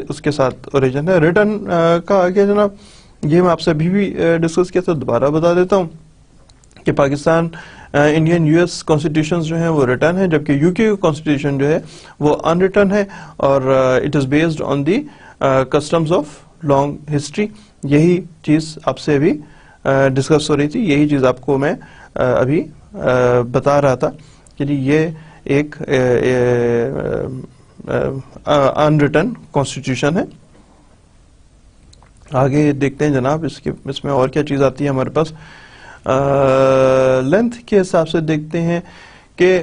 اس کے ساتھ اوریجن ہے. ریٹن کا آگے جناب یہ میں آپ سے بھی ڈسکس کیا تھا, دوبارہ بتا دیتا ہوں کہ پاکستان انڈین یو ایس کانسٹیٹیوشنز جو ہیں وہ ریٹن ہیں, جبکہ یو کے کانسٹیٹیوشن جو ہے وہ ان ریٹن ہے, اور it is based on the customs of long history. یہی چیز آپ سے ابھی ڈسکس ہو رہی تھی, یہی چیز آپ کو میں ابھی بتا رہا تھا کہ یہ ایک ان ریٹن کانسٹیٹیوشن ہے. آگے دیکھتے ہیں جناب اس میں اور کیا چیز آتی ہے ہمارے پاس. لینتھ کے حساب سے دیکھتے ہیں کہ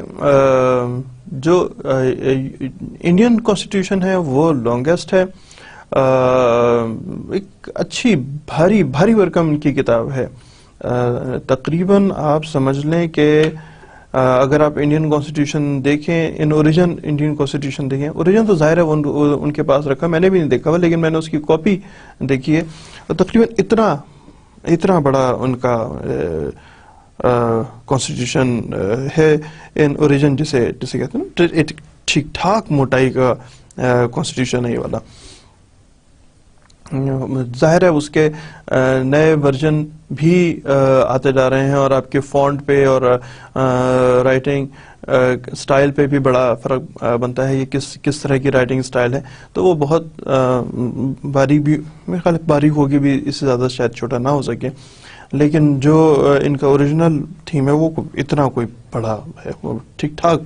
جو انڈین کانسٹیٹیوشن ہے وہ لانگیسٹ ہے, ایک اچھی بھاری ورکم کی کتاب ہے. تقریباً آپ سمجھ لیں کہ اگر آپ انڈین کانسٹیٹیوشن دیکھیں, ان اوریجن انڈین کانسٹیٹیوشن دیکھیں, اوریجن تو ظاہر ہے ان کے پاس رکھا, میں نے بھی نہیں دیکھا ہوا, لیکن میں نے اس کی کاپی دیکھی ہے. تقریباً اتنا بڑا ان کا کانسٹیٹیوشن ہے ان اوریجن, جسے کہتے ہیں ٹھیک ٹھاک موٹائی کا کانسٹیٹیوشن ہے یہ والا. ظاہر ہے اس کے نئے ورژن بھی آتے جا رہے ہیں, اور آپ کے فونٹ پہ اور رائٹنگ سٹائل پہ بھی بڑا فرق بنتا ہے, یہ کس طرح کی رائٹنگ سٹائل ہے. تو وہ بہت باریک بھی, میرے خیال باریک ہوگی بھی, اس سے زیادہ شاید چھوٹا نہ ہو سکے, لیکن جو ان کا اوریجنل تھیم ہے وہ اتنا کوئی بڑا ہے, وہ ٹھیک ٹھاک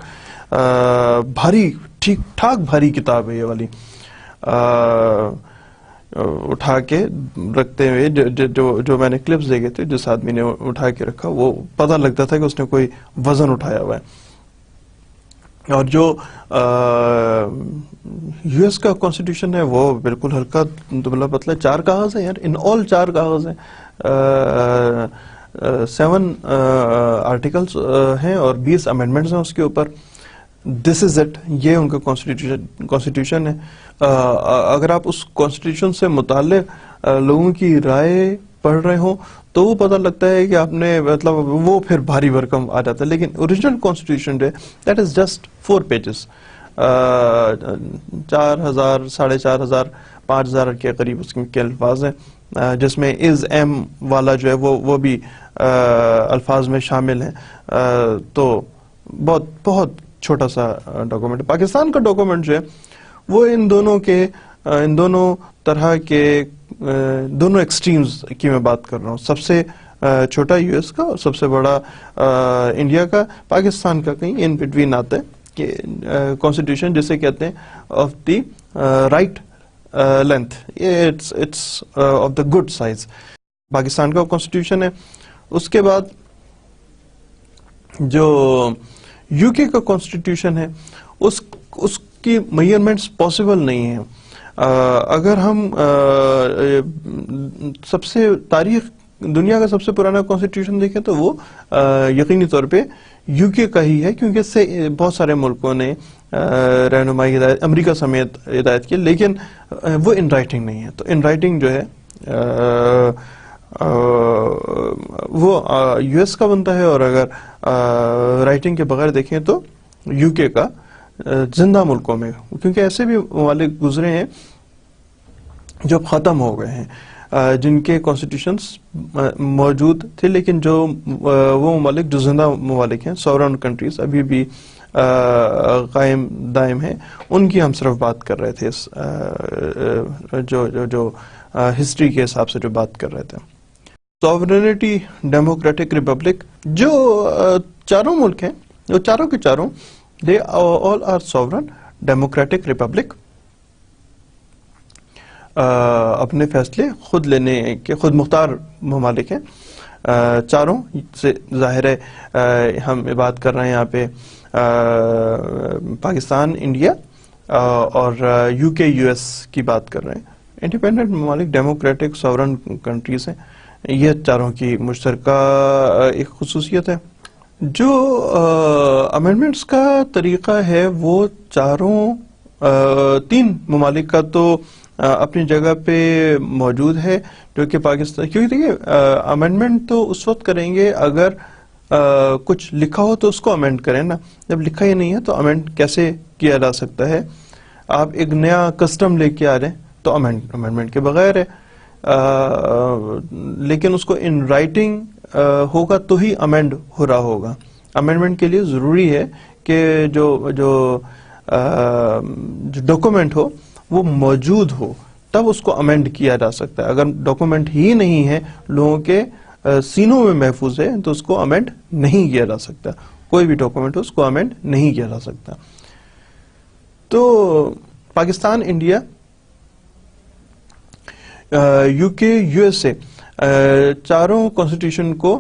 بھاری کتاب ہے یہ والی. اٹھا کے رکھتے ہوئے جو میں نے کلپس دیکھے تھے, جس آدمی نے اٹھا کے رکھا وہ پتہ لگتا تھا کہ اس نے کوئی وزن اٹھایا ہوا ہے. اور جو یو ایس کا کانسٹیٹیوشن ہے وہ بالکل ہلکا دبلا پتلا, 4 کاغذ ہیں یار, ان آل 4 کاغذ ہیں, 7 آرٹیکلز ہیں اور 20 امینڈمنٹس ہیں اس کے اوپر. دس از اٹ, یہ ان کا کانسٹیٹیوشن ہے. اگر آپ اس کانسٹیٹیوشن سے متعلق لوگوں کی رائے پڑھ رہے ہوں تو وہ پتہ لگتا ہے کہ آپ نے مطلب وہ پھر بھاری بھرکم آ جاتا ہے, لیکن اوریجنل کانسٹیٹیوشن جو ہے دیٹ از جسٹ 4 پیجز, 4000 4500 5000 کے قریب اس کے الفاظ ہیں, جس میں از ایم والا جو ہے وہ بھی الفاظ میں شامل ہیں. تو بہت چھوٹا سا ڈاکومنٹ. پاکستان کا ڈاکومنٹ جو ہے وہ ان دونوں طرح کے دونوں ایکسٹریمز کی میں بات کر رہا ہوں. سب سے چھوٹا یو ایس کا اور سب سے بڑا انڈیا کا. پاکستان کا کہیں ان بٹوین آتا ہے کہ کانسٹیٹیوشن جسے کہتے ہیں of the right length, it's of the good size. Pakistan کا کانسٹیٹیوشن ہے. اس کے بعد جو یو کے کا کانسٹیٹیوشن ہے اس کی میجرمنٹس پاسبل نہیں ہیں. اگر ہم سب سے دنیا کا سب سے پرانا کانسٹیٹیوشن دیکھیں تو وہ یقینی طور پہ یو کے کا ہی ہے, کیونکہ اس سے بہت سارے ملکوں نے رہنمائی ہدایت, امریکہ سمیت ہدایت کی, لیکن وہ ان رائٹنگ نہیں ہے. تو ان رائٹنگ جو ہے وہ یو ایس کا بنتا ہے, اور اگر رائٹنگ کے بغیر دیکھیں تو یو کے کا زندہ ملکوں میں، کیونکہ ایسے بھی ممالک گزرے ہیں جو ختم ہو گئے ہیں، جن کے کانسٹیٹیوشنز موجود تھے، لیکن جو وہ ممالک جو زندہ ممالک ہیں، سورن کنٹریز ابھی بھی قائم دائم ہیں، ان کی ہم صرف بات کر رہے تھے، جو ہسٹری کے حساب سے جو بات کر رہے تھے. سوورنٹی ڈیموکریٹک ریپبلک، جو چاروں ملک ہیں، وہ چاروں کے چاروں دے آل آر سوورن ڈیموکریٹک ریپبلک، اپنے فیصلے خود لینے کے خود مختار ممالک ہیں چاروں سے. ظاہر ہے ہم بات کر رہے ہیں یہاں پہ پاکستان، انڈیا اور یو کے، یو ایس کی بات کر رہے ہیں. انڈیپینڈنٹ ممالک، ڈیموکریٹک سورن کنٹریز ہیں. یہ چاروں کی مشترکہ ایک خصوصیت ہے. جو امینڈمنٹس کا طریقہ ہے وہ چاروں تین ممالک کا تو اپنی جگہ پہ موجود ہے، جو کہ پاکستان، کیونکہ دیکھیے امینڈمنٹ تو اس وقت کریں گے اگر کچھ لکھا ہو تو اس کو امینڈ کریں نا. جب لکھا ہی نہیں ہے تو امینڈ کیسے کیا جا سکتا ہے؟ آپ ایک نیا کسٹم لے کے آ رہے ہیں تو امینڈمنٹ کے بغیر ہے، لیکن اس کو ان رائٹنگ ہوگا تو ہی امینڈ ہو رہا ہوگا. امینڈمنٹ کے لیے ضروری ہے کہ جو ڈاکومنٹ ہو وہ موجود ہو، تب اس کو امینڈ کیا جا سکتا ہے. اگر ڈاکومنٹ ہی نہیں ہے، لوگوں کے سینوں میں محفوظ ہے، تو اس کو امینڈ نہیں کیا جا سکتا. کوئی بھی ڈاکومنٹ ہو اس کو امینڈ نہیں کیا جا سکتا. تو پاکستان، انڈیا، یو کے، یو ایس اے، چاروں کانسٹیٹیوشن کو،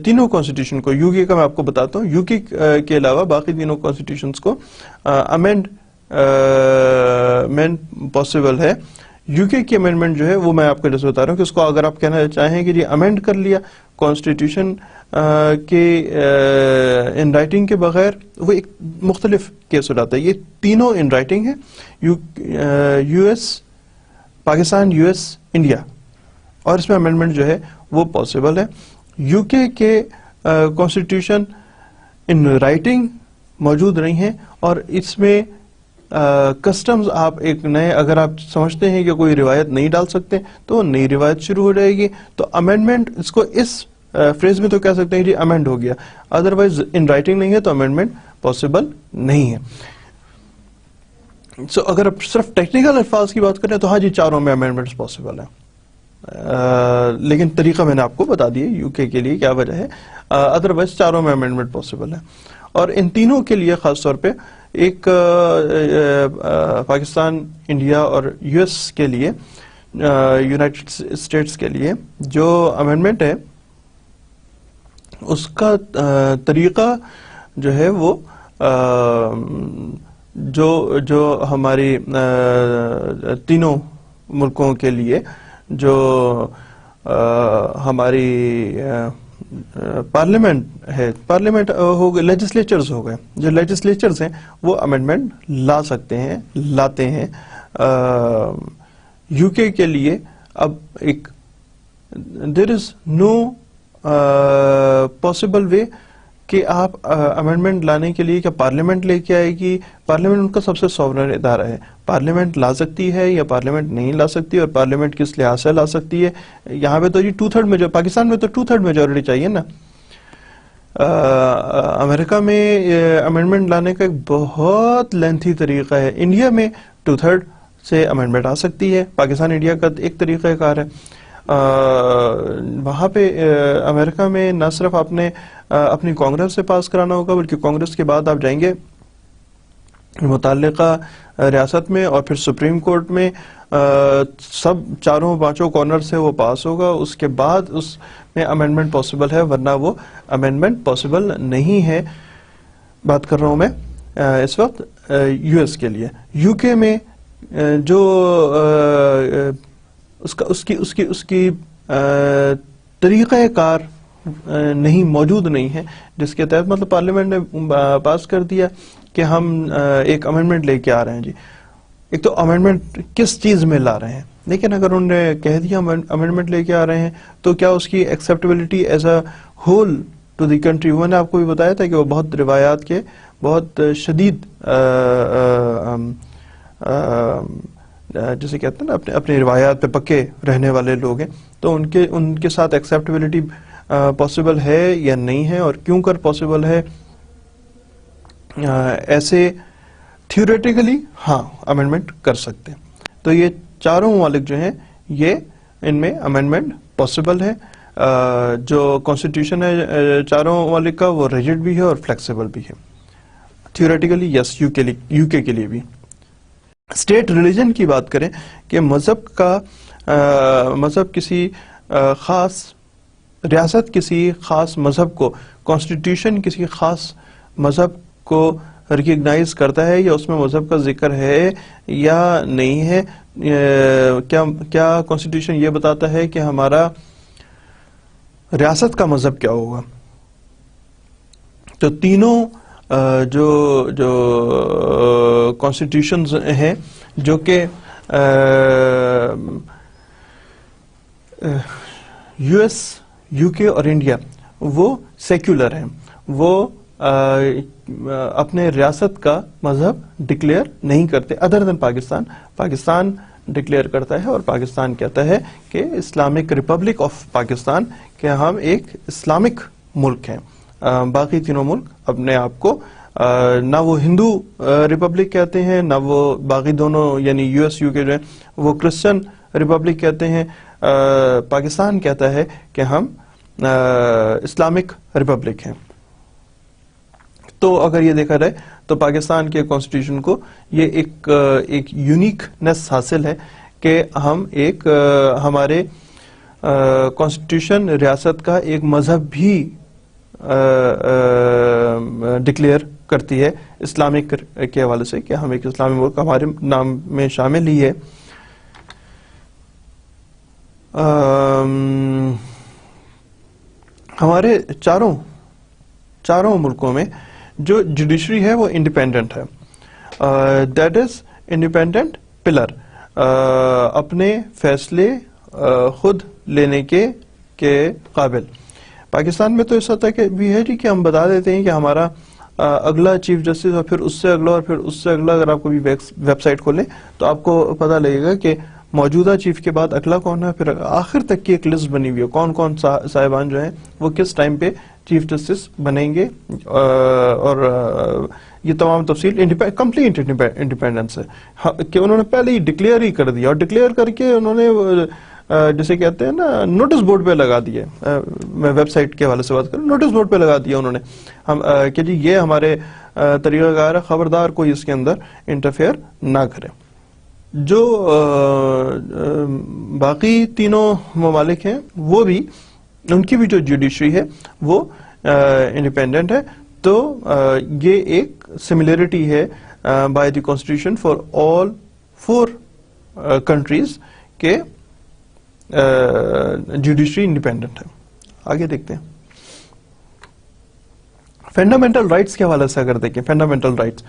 تینوں کانسٹیٹیوشن کو، یو کے کا میں آپ کو بتاتا ہوں، یو کے علاوہ باقی تینوں کانسٹیٹیوشنز کو امینڈ پاسبل ہے. یو کے کی امینڈمنٹ جو ہے وہ میں آپ کو جیسے بتا رہا ہوں کہ اس کو اگر آپ کہنا چاہیں کہ جی امینڈ کر لیا کانسٹیٹیوشن کے ان رائٹنگ کے بغیر، وہ ایک مختلف کیس ہو جاتا ہے. یہ تینوں ان رائٹنگ ہے، U S, Pakistan, U S, India, اور اس میں امینڈمنٹ جو ہے وہ پاسبل ہے. یو کے کانسٹیٹیوشن ان رائٹنگ موجود نہیں ہے، اور اس میں کسٹمز آپ ایک نئے، اگر آپ سمجھتے ہیں کہ کوئی روایت نہیں ڈال سکتے تو نئی روایت شروع ہو جائے گی. تو امینڈمنٹ اس کو اس فریز میں تو کہہ سکتے ہیں جی امینڈ ہو گیا، ادروائز ان رائٹنگ نہیں ہے تو امینڈمنٹ پاسبل نہیں ہے. سو اگر آپ صرف ٹیکنیکل الفاظ کی بات کریں تو ہاں جی چاروں میں امینڈمنٹس پاسبل ہیں، لیکن طریقہ میں نے آپ کو بتا دیا یو کے لیے کیا وجہ ہے. ادروائز چاروں میں امینڈمنٹ پاسبل ہے. اور ان تینوں کے لیے خاص طور پہ ایک پاکستان، انڈیا اور یو ایس کے لیے، یونائٹڈ اسٹیٹس کے لیے جو امینڈمنٹ ہے اس کا طریقہ جو ہے وہ جو ہماری تینوں ملکوں کے لیے جو ہماری پارلیمنٹ ہے، پارلیمنٹ ہو گئے، لیجسلیچرز ہو گئے، جو لیجسلیچرز ہیں وہ امینڈمنٹ لا سکتے ہیں، لاتے ہیں. یو کے لیے اب ایک دیر از نو پاسبل وے کہ آپ امینڈمنٹ لانے کے لیے کیا پارلیمنٹ لے کے آئے گی. پارلیمنٹ ان کا سب سے سوورن ادارہ ہے. پارلیمنٹ لا سکتی ہے یا پارلیمنٹ نہیں لا سکتی، اور پارلیمنٹ کس لحاظ سے لا سکتی ہے. یہاں پہ تو یہ 2/3 پاکستان میں تو 2/3 میجورٹی چاہیے نا. امریکہ میں امینڈمنٹ لانے کا ایک بہت لینتھی طریقہ ہے. انڈیا میں 2/3 سے امینڈمنٹ آ سکتی ہے. پاکستان انڈیا کا ایک طریقہ کار ہے. وہاں پہ امریکہ میں نہ صرف آپ نے اپنی کانگریس سے پاس کرانا ہوگا، بلکہ کانگریس کے بعد آپ جائیں گے متعلقہ ریاست میں، اور پھر سپریم کورٹ میں سب چاروں پانچوں کارنر سے وہ پاس ہوگا. اس کے بعد اس میں امینڈمنٹ پاسبل ہے، ورنہ وہ امینڈمنٹ پاسبل نہیں ہے. بات کر رہا ہوں میں اس وقت یو ایس کے لیے. یو کے میں جو اس کی طریقہ کار نہیں موجود نہیں ہے، جس کے تحت مطلب پارلیمنٹ نے پاس کر دیا کہ ہم ایک امینڈمنٹ لے کے آ رہے ہیں. جی ایک تو امینڈمنٹ کس چیز میں لا رہے ہیں، لیکن اگر انہوں نے کہہ دیا امینڈمنٹ لے کے آ رہے ہیں تو کیا اس کی acceptability as a whole to the country. وہ نے آپ کو بھی بتایا تھا کہ وہ بہت روایات کے بہت شدید جسے کہتے ہیں نا اپنی روایات پہ پکے رہنے والے لوگ ہیں. تو ان کے ساتھ ایکسیپٹیبلٹی پاسبل ہے یا نہیں ہے, اور کیوں کر پاسبل ہے؟ ایسے تھیوریٹیکلی ہاں امینڈمنٹ کر سکتے ہیں. تو یہ چاروں ممالک جو ہیں یہ ان میں امینڈمنٹ پاسبل ہے. جو کانسٹیٹیوشن ہے چاروں ممالک کا وہ ریجڈ بھی ہے اور فلیکسیبل بھی ہے. تھیوریٹیکلی یس یو کے لیے بھی. اسٹیٹ ریلیجن کی بات کریں کہ مذہب کسی خاص ریاست کسی خاص مذہب کو, کانسٹیٹیوشن کسی خاص مذہب کو ریکگنائز کرتا ہے یا اس میں مذہب کا ذکر ہے یا نہیں ہے. کیا کانسٹیٹیوشن یہ بتاتا ہے کہ ہمارا ریاست کا مذہب کیا ہوگا؟ تو تینوں جو کانسٹیٹیوشنز ہیں جو کہ یو ایس, یو کے اور انڈیا, وہ سیکولر ہیں, وہ اپنے ریاست کا مذہب ڈکلیئر نہیں کرتے ادر دین پاکستان. پاکستان ڈکلیئر کرتا ہے اور پاکستان کہتا ہے کہ اسلامک ریپبلک آف پاکستان, کہ ہم ایک اسلامک ملک ہیں. باقی تینوں ملک اپنے آپ کو نہ وہ ہندو ریپبلک کہتے ہیں, نہ وہ باقی دونوں یعنی یو ایس, یو کے جو ہیں وہ کرسچن ریپبلک کہتے ہیں. پاکستان کہتا ہے کہ ہم اسلامک ریپبلک ہیں. تو اگر یہ دیکھا جائے تو پاکستان کے کانسٹیٹیوشن کو یہ ایک یونیکنیس حاصل ہے کہ ہم ہمارے کانسٹیٹیوشن ریاست کا ایک مذہب بھی ڈکلیئر کرتی ہے اسلامک کے حوالے سے, کہ ہم ایک اسلامی ملک ہمارے نام میں شامل ہی ہے. ہمارے چاروں ملکوں میں جو جوڈیشری ہے وہ انڈیپینڈنٹ ہے. دیٹ از انڈیپینڈنٹ پلر, اپنے فیصلے خود لینے کے قابل. پاکستان میں تو اس حد تک بھی ہے جی کہ ہم بتا دیتے ہیں کہ ہمارا اگلا چیف جسٹس اور پھر اس سے اگلا اور پھر اس سے اگلا, اگر آپ کو بھی ویب سائٹ کھولیں تو آپ کو پتہ لگے گا کہ موجودہ چیف کے بعد اگلا کون ہے, پھر آخر تک کی ایک لسٹ بنی ہوئی ہے کون کون صاحبان جو ہیں وہ کس ٹائم پہ چیف جسٹس بنیں گے. اور یہ تمام تفصیل کمپلیٹ انڈیپینڈنس ہے کہ انہوں نے پہلے ہی ڈکلیئر ہی کر دیا, اور ڈکلیئر کر کے انہوں نے جسے کہتے ہیں نا نوٹس بورڈ پہ لگا دیا. میں ویب سائٹ کے حوالے سے بات کروں, نوٹس بورڈ پہ لگا دیا انہوں نے کہ جی یہ ہمارے طریقہ کار ہے, خبردار کوئی اس کے اندر انٹرفیئر نہ کرے. جو باقی تینوں ممالک ہیں وہ بھی, ان کی بھی جو جوڈیشری ہے وہ انڈیپینڈنٹ ہے. تو یہ ایک سملیرٹی ہے by the constitution for all 4 countries کے جوڈیشری انڈیپینڈنٹ ہے. آگے دیکھتے ہیں فنڈامنٹل رائٹس کے حوالے سے. اگر دیکھیں فنڈامنٹل رائٹس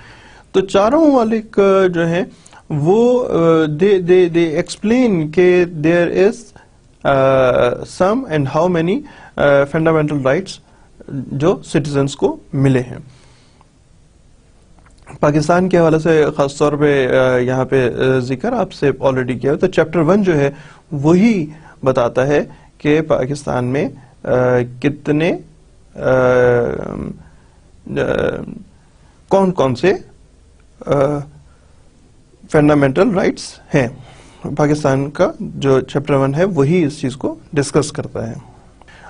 تو چاروں ممالک جو ہیں وہ دے ایکسپلین کہ there is some and how many fundamental rights جو سٹیزنس کو ملے ہیں. پاکستان کے حوالے سے خاص طور پہ یہاں پہ ذکر آپ سے آلریڈی کیا. تو چیپٹر 1 جو ہے وہی بتاتا ہے کہ پاکستان میں کتنے کون سے فنڈامنٹل رائٹس ہیں. پاکستان کا جو چیپٹر 1 ہے وہی اس چیز کو ڈسکس کرتا ہے.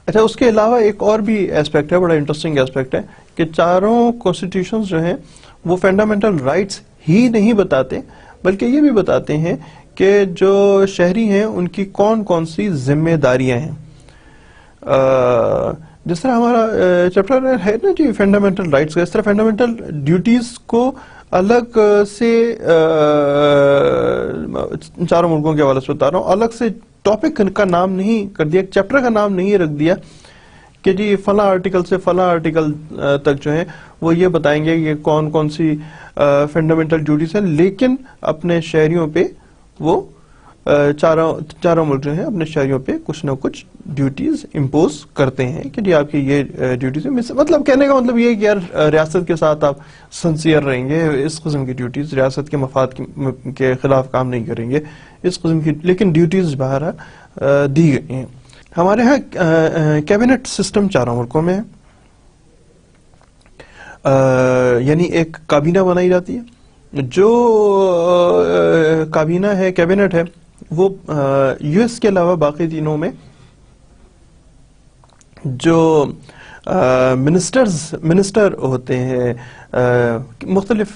اچھا, اس کے علاوہ ایک اور بھی ایسپیکٹ ہے, بڑا انٹرسٹنگ ایسپیکٹ ہے کہ چاروں کانسٹیٹیوشنز جو ہیں وہ فنڈامنٹل رائٹس ہی نہیں بتاتے بلکہ یہ بھی بتاتے ہیں کہ جو شہری ہیں ان کی کون کون سی ذمہ داریاں ہیں. جس طرح ہمارا چیپٹر ہے نا جی فنڈامنٹل رائٹس کا, اس طرح فنڈامنٹل ڈیوٹیز کو الگ سے چاروں ملکوں کے حوالے سے بتا رہا ہوں, الگ سے ٹاپک کا نام نہیں کر دیا, چیپٹر کا نام نہیں رکھ دیا کہ جی فلاں آرٹیکل سے فلاں آرٹیکل تک جو ہیں وہ یہ بتائیں گے کہ کون کون سی فنڈامنٹل ڈیوٹیز ہیں, لیکن اپنے شہریوں پہ وہ چاروں ملک جو ہیں اپنے شہریوں پہ کچھ نہ کچھ ڈیوٹیز امپوز کرتے ہیں کہ جی آپ کی یہ ڈیوٹیز ہیں. مطلب کہنے کا مطلب یہ کہ یار ریاست کے ساتھ آپ سنسیئر رہیں گے, اس قسم کی ڈیوٹیز, ریاست کے مفاد کے خلاف کام نہیں کریں گے, اس قسم کی لیکن ڈیوٹیز باہر دی گئی ہیں. ہمارے ہاں کیبنٹ سسٹم چاروں ملکوں میں ہے, یعنی ایک کابینہ بنائی جاتی ہے. جو کابینہ ہے, کیبنٹ ہے, وہ یو ایس کے علاوہ باقی تینوں میں جو منسٹر ہوتے ہیں, مختلف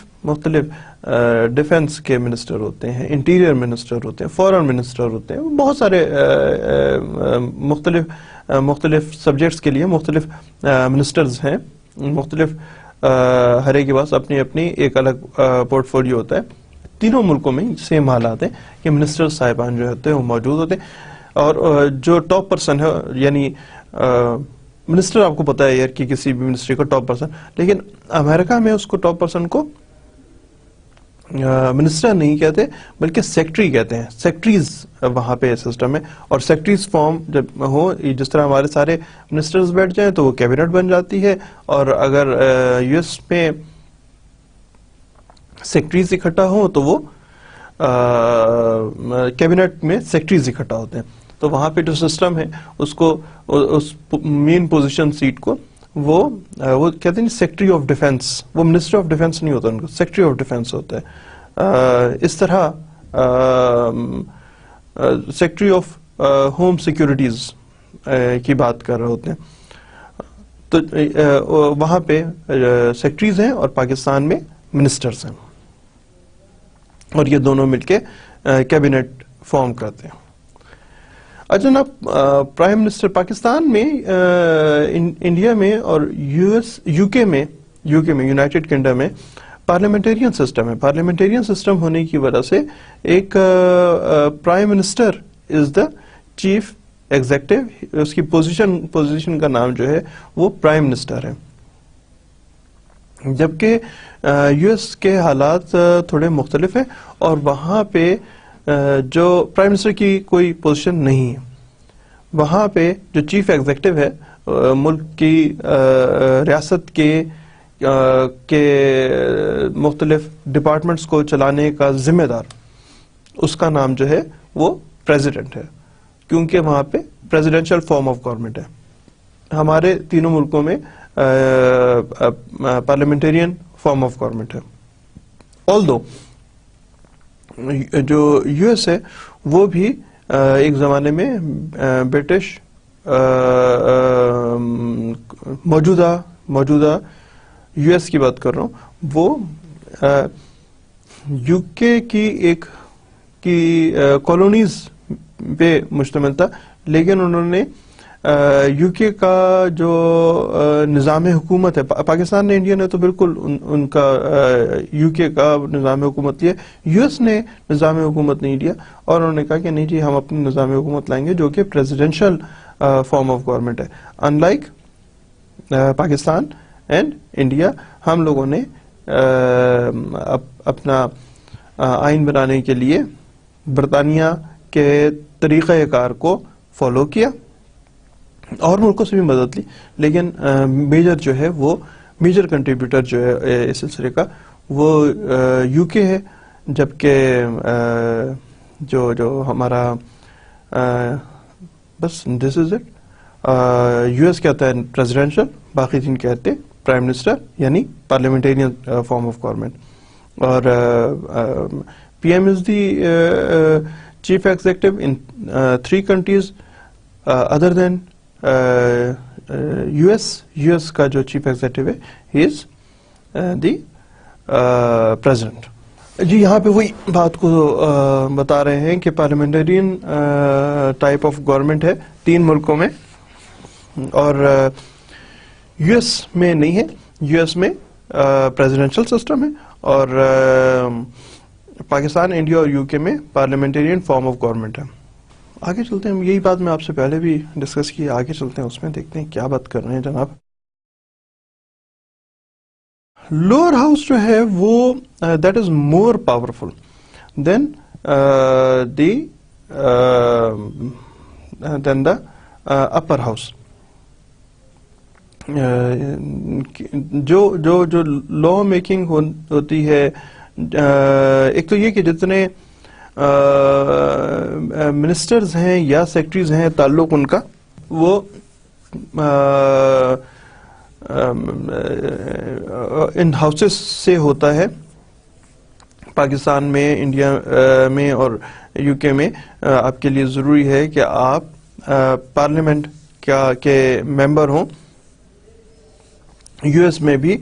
ڈیفنس کے منسٹر ہوتے ہیں, انٹیریئر منسٹر ہوتے ہیں, فورن منسٹر ہوتے ہیں, بہت سارے مختلف سبجیکٹس کے لیے مختلف منسٹرز ہیں, مختلف ہر ایک کے پاس اپنی اپنی ایک الگ پورٹ فولیو ہوتا ہے. تینوں ملکوں میں سیم حالات ہیں کہ منسٹر صاحبان جو ہوتے ہیں وہ موجود ہوتے ہیں, اور جو ٹاپ پرسن ہے, یعنی منسٹر آپ کو پتا ہے یار کہ کسی بھی منسٹری کا ٹاپ پرسن, لیکن امریکہ میں اس کو ٹاپ پرسن کو منسٹر نہیں کہتے بلکہ سیکٹری کہتے ہیں. سیکٹریز وہاں پہ سسٹم ہے, اور سیکٹریز فارم جب ہو, جس طرح ہمارے سارے منسٹرز بیٹھ جائیں تو وہ کیبنٹ بن جاتی ہے, اور اگر یو ایس میں سیکٹریز اکٹھا ہوں تو وہ کیبنٹ میں سیکٹریز اکٹھا ہوتے ہیں. تو وہاں پہ جو سسٹم ہے اس کو, اس مین پوزیشن سیٹ کو وہ کہتے ہیں سیکٹری آف ڈیفنس, وہ منسٹر آف ڈیفنس نہیں ہوتا ان کو, سیکٹری آف ڈیفنس ہوتا ہے. اس طرح سیکٹری آف ہوم سیکورٹیز کی بات کر رہے ہوتے ہیں. تو وہاں پہ سیکٹریز ہیں اور پاکستان میں منسٹرز ہیں, اور یہ دونوں مل کے کیبنٹ فارم کرتے ہیں. جناب, پرائم منسٹر پاکستان میں, انڈیا میں اور یو کے میں یونائٹڈ کنگڈم میں پارلیمنٹیرین سسٹم ہے. پارلیمنٹیرین سسٹم ہونے کی وجہ سے ایک prime minister is the chief executive, اس کی پوزیشن کا نام جو ہے وہ پرائم منسٹر ہے. جبکہ یو ایس کے حالات تھوڑے مختلف ہیں, اور وہاں پہ جو پرائم منسٹر کی کوئی پوزیشن نہیں ہے. وہاں پہ جو چیف ایگزیکٹو ہے, ملک کی ریاست کے مختلف ڈپارٹمنٹس کو چلانے کا ذمہ دار, اس کا نام جو ہے وہ پریزیڈنٹ ہے, کیونکہ وہاں پہ پریزیڈینشل فارم آف گورنمنٹ ہے. ہمارے تینوں ملکوں میں پارلیمنٹیرین فارم آف گورنمنٹ ہے. آلدو جو یو ایس ہے وہ بھی ایک زمانے میں برٹش موجودہ یو ایس کی بات کر رہا ہوں, وہ یو کے کی کالونیز پہ مشتمل تھا, لیکن انہوں نے یو کے کا جو نظام حکومت ہے, پاکستان نے, انڈیا نے تو بالکل ان کا یو کے کا نظام حکومت لیا, یو ایس نے نظام حکومت نہیں لیا, اور انہوں نے کہا کہ نہیں جی ہم اپنی نظام حکومت لائیں گے جو کہ پریزیڈینشل فارم آف گورنمنٹ ہے. In like Pakistan and India, ہم لوگوں نے اپنا آئین بنانے کے لیے برطانیہ کے طریقہ کار کو فالو کیا, اور ملکوں سے بھی مدد لی, لیکن میجر کنٹریبیوٹر جو ہے اس سلسلے کا وہ یو کے ہے. جبکہ جو ہمارا بس this is it, U S کہتا ہے پریزیڈینشل, باقی تین کہتے ہیں پرائم منسٹر یعنی پارلیمنٹیرین فارم آف گورنمنٹ, اور P M is the chief executive in 3 countries other than U S کا جو چیف ایگزیکٹو ہے ہی از دی پریزیڈنٹ. جی یہاں پہ وہی بات کو بتا رہے ہیں کہ پارلیمنٹرین ٹائپ آف گورنمنٹ ہے 3 ملکوں میں, اور یو ایس میں نہیں ہے. یو ایس میں پریزیڈینشل سسٹم ہے, اور پاکستان, انڈیا اور یو کے میں پارلیمنٹرین فارم آف گورنمنٹ ہے. آگے چلتے ہیں, یہی بات میں آپ سے پہلے بھی ڈسکس کی, آگے چلتے ہیں اس میں, دیکھتے ہیں کیا بات کر رہے ہیں جناب. لوور ہاؤس جو ہے وہ that is more powerful then the than the upper house. جو لا میکنگ ہوتی ہے، ایک تو یہ کہ جتنے منسٹرز ہیں یا سیکٹریز ہیں تعلق ان کا وہ ان ہاؤسز سے ہوتا ہے. پاکستان میں، انڈیا میں اور یو کے میں آپ کے لیے ضروری ہے کہ آپ پارلیمنٹ کے ممبر ہوں. یو ایس میں بھی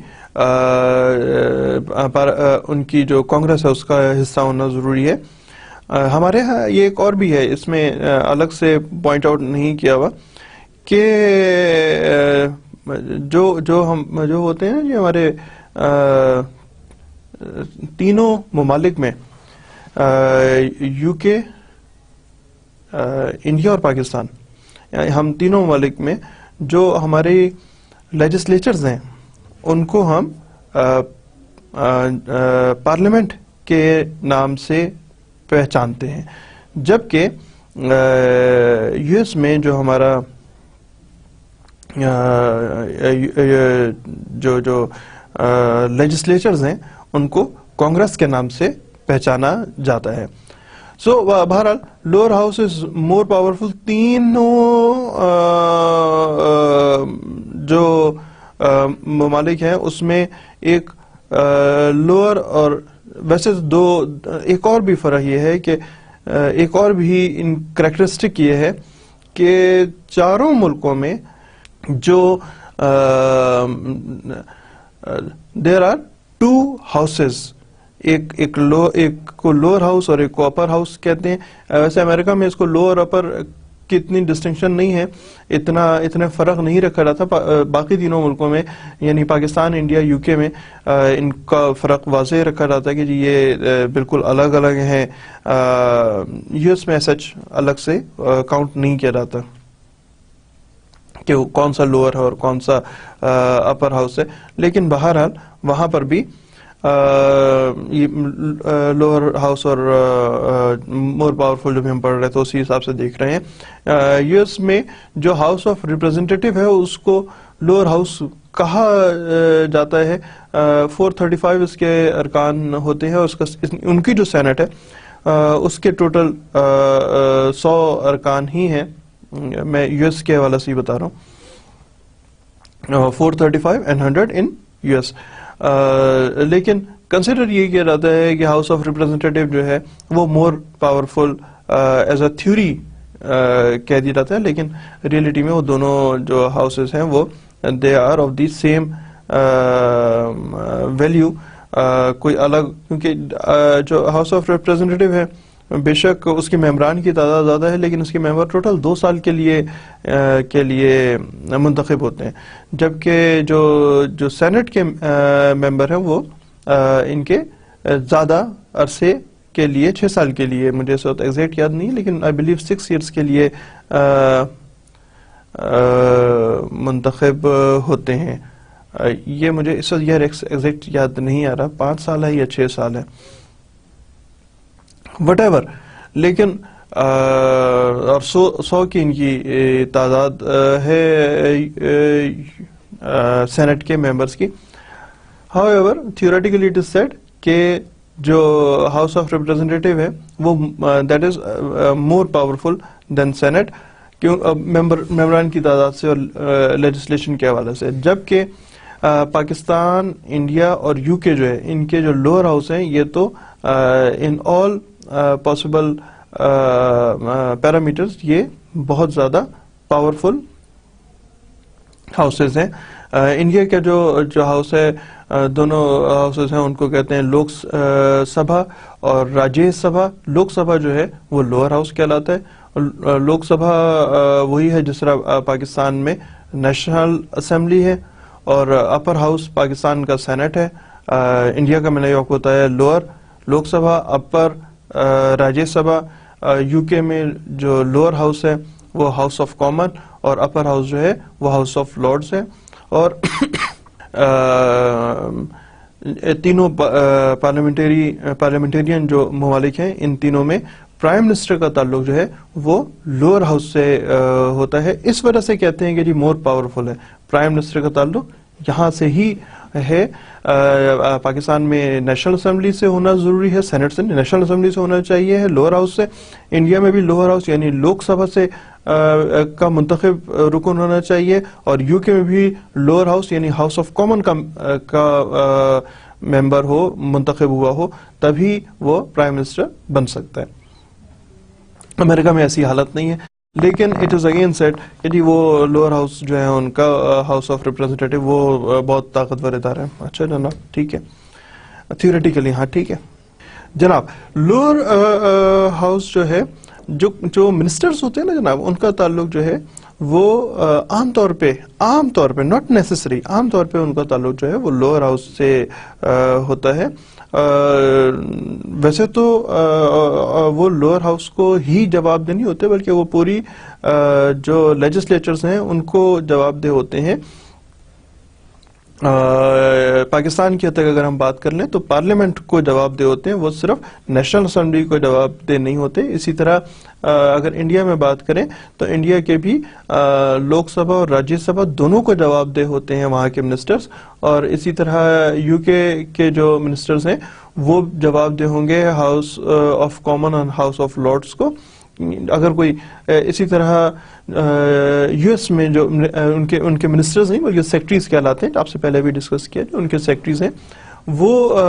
ان کی جو کانگریس ہے اس کا حصہ ہونا ضروری ہے. ہمارے ہاں یہ ایک اور بھی ہے، اس میں الگ سے پوائنٹ آؤٹ نہیں کیا ہوا کہ جو ہوتے ہیں جو ہمارے تینوں ممالک میں، یو کے، انڈیا اور پاکستان، ہم تینوں ممالک میں جو ہمارے لیجسلیچرز ہیں ان کو ہم پارلیمنٹ کے نام سے پہچانتے ہیں، جبکہ یو ایس میں جو ہمارا جو لیجسلیچرز ہیں ان کو کانگریس کے نام سے پہچانا جاتا ہے. سو بہرحال lower house is more powerful. تینوں جو ممالک ہیں اس میں ایک لوور، اور ویسے ایک اور بھی فرق یہ ہے کہ ایک اور بھی ان کریکٹرسٹک یہ ہے کہ چاروں ملکوں میں جو دیر آر ٹو ہاؤسز، ایک کو لوور ہاؤس اور ایک کو اپر ہاؤس کہتے ہیں. ویسے امریکہ میں اس کو لوور اپر کی اتنی ڈسٹنکشن نہیں ہے، اتنا فرق نہیں رکھا رہا تھا. باقی تینوں ملکوں میں یعنی پاکستان، انڈیا، یو کے میں ان کا فرق واضح رکھا رہا تھا کہ جی یہ بالکل الگ الگ ہیں. یو ایس میں سچ الگ سے کاؤنٹ نہیں کیا جاتا کہ کون سا لوور ہے اور کون سا اپر ہاؤس ہے. لیکن بہرحال وہاں پر بھی لوور ہاؤس اور مور پاورفل جو بھی ہم پڑھ رہے تھے اسی حساب سے دیکھ رہے ہیں. یو ایس میں جو ہاؤس آف ریپرزینٹیٹیو ہے اس کو لوور ہاؤس کہا جاتا ہے. 435 اس کے ارکان ہوتے ہیں. ان کی جو سینٹ ہے اس کے ٹوٹل 100 ارکان ہی ہیں. میں یو ایس کے حوالے سے ہی بتا رہا ہوں. 435 and 100 ان یو ایس. لیکن کنسیڈر یہ کیا جاتا ہے کہ ہاؤس آف ریپرزینٹیٹیو جو ہے وہ more powerful as a theory کہہ دیا جاتا ہے، لیکن ریئلٹی میں وہ دونوں جو ہاؤسز ہیں وہ they are of the same value. کوئی الگ، کیونکہ جو ہاؤس آف ریپرزینٹیٹیو ہے بے شک اس کے ممبران کی تعداد زیادہ ہے، لیکن اس کے ممبر ٹوٹل 2 سال کے لیے منتخب ہوتے ہیں، جبکہ جو سینٹ کے ممبر ہیں وہ ان کے زیادہ عرصے کے لیے 6 سال کے لیے، مجھے اس وقت ایگزیکٹ یاد نہیں لیکن آئی بلیو 6 ایئرس کے لیے منتخب ہوتے ہیں. یہ مجھے اس وقت یہ ایگزیکٹ یاد نہیں آ رہا 5 سال ہے یا 6 سال ہے وٹ ایور. لیکن اور 100 کی ان کی تعداد ہے سینٹ کے ممبرز کی. However theoretically it is said کہ جو ہاؤس آف ریپرزینٹیٹیو ہے وہ that is more powerful than senate, ممبران کی تعداد سے اور لیجسلیشن کے حوالے سے. جبکہ پاکستان، انڈیا اور یو کے جو ہے ان کے جو لوور ہاؤس ہیں یہ تو ان آل پاسبل پیرامیٹرز یہ بہت زیادہ پاورفل ہاؤسز ہیں. انڈیا کا جو ہاؤس ہے، دونوں ہاؤسز ہیں ان کو کہتے ہیں لوک سبھا اور راجیہ سبھا. لوک سبھا جو ہے وہ لوور ہاؤس کہلاتا ہے. لوک سبھا وہی ہے جس طرح پاکستان میں نیشنل اسمبلی ہے، اور اپر ہاؤس پاکستان کا سینٹ ہے. انڈیا کا میں نے آپ کو بتایا lower Lok Sabha, upper Rajya Sabha. U K میں جو لوور ہاؤس ہے وہ ہاؤس آف کامن، اور اپر ہاؤس جو ہے وہ ہاؤس آف لارڈز ہے. اور تینوں پارلیمنٹرین جو ممالک ہیں ان تینوں میں پرائم منسٹر کا تعلق جو ہے وہ لوور ہاؤس سے ہوتا ہے. اس وجہ سے کہتے ہیں کہ جی مور پاورفل ہے. پرائم منسٹر کا تعلق یہاں سے ہی ہے. پاکستان میں نیشنل اسمبلی سے ہونا ضروری ہے, سینٹ سے, نیشنل اسمبلی سے ہونا چاہیے ہے, لوور ہاؤس سے. انڈیا میں بھی لوور ہاؤس یعنی لوک سبھا سے کا منتخب رکن ہونا چاہیے, اور یو کے میں بھی لوور ہاؤس یعنی ہاؤس آف کامن کا ممبر ہو, منتخب ہوا ہو, تبھی وہ پرائم منسٹر بن سکتا ہے. امریکہ میں ایسی حالت نہیں ہے, لیکن اٹ از اگین سیٹ کہ جی وہ لوور ہاؤس جو ہے ان کا ہاؤس آف ریپرزینٹیٹیو وہ بہت طاقتور ادارہ ہے. اچھا جناب, ٹھیک ہے, تھیوریٹیکلی ہاں ٹھیک ہے جناب. لوور ہاؤس جو ہے, جو منسٹرز ہوتے ہیں نا جناب, ان کا تعلق جو ہے وہ عام طور پہ ناٹ نیسسری, عام طور پہ ان کا تعلق جو ہے وہ لوور ہاؤس سے ہوتا ہے. ویسے تو وہ لوور ہاؤس کو ہی جواب دہ نہیں ہوتے, بلکہ وہ پوری جو لیجسلیچرز ہیں ان کو جواب دہ ہوتے ہیں. پاکستان کی حد تک اگر ہم بات کر لیں تو پارلیمنٹ کو جواب دہ ہوتے ہیں, وہ صرف نیشنل اسمبلی کو جواب دہ نہیں ہوتے. اسی طرح اگر انڈیا میں بات کریں تو انڈیا کے بھی لوک سبھا اور راجیہ سبھا دونوں کو جواب دہ ہوتے ہیں وہاں کے منسٹرز, اور اسی طرح یو کے جو منسٹرز ہیں وہ جواب دہ ہوں گے ہاؤس آف کامن اور ہاؤس آف لارڈز کو. اگر کوئی اسی طرح یو ایس میں جو ان کے منسٹرز نہیں بلکہ سیکٹریز کہلاتے ہیں, آپ سے پہلے بھی ڈسکس کیا, جو ان کے سیکٹریز ہیں وہ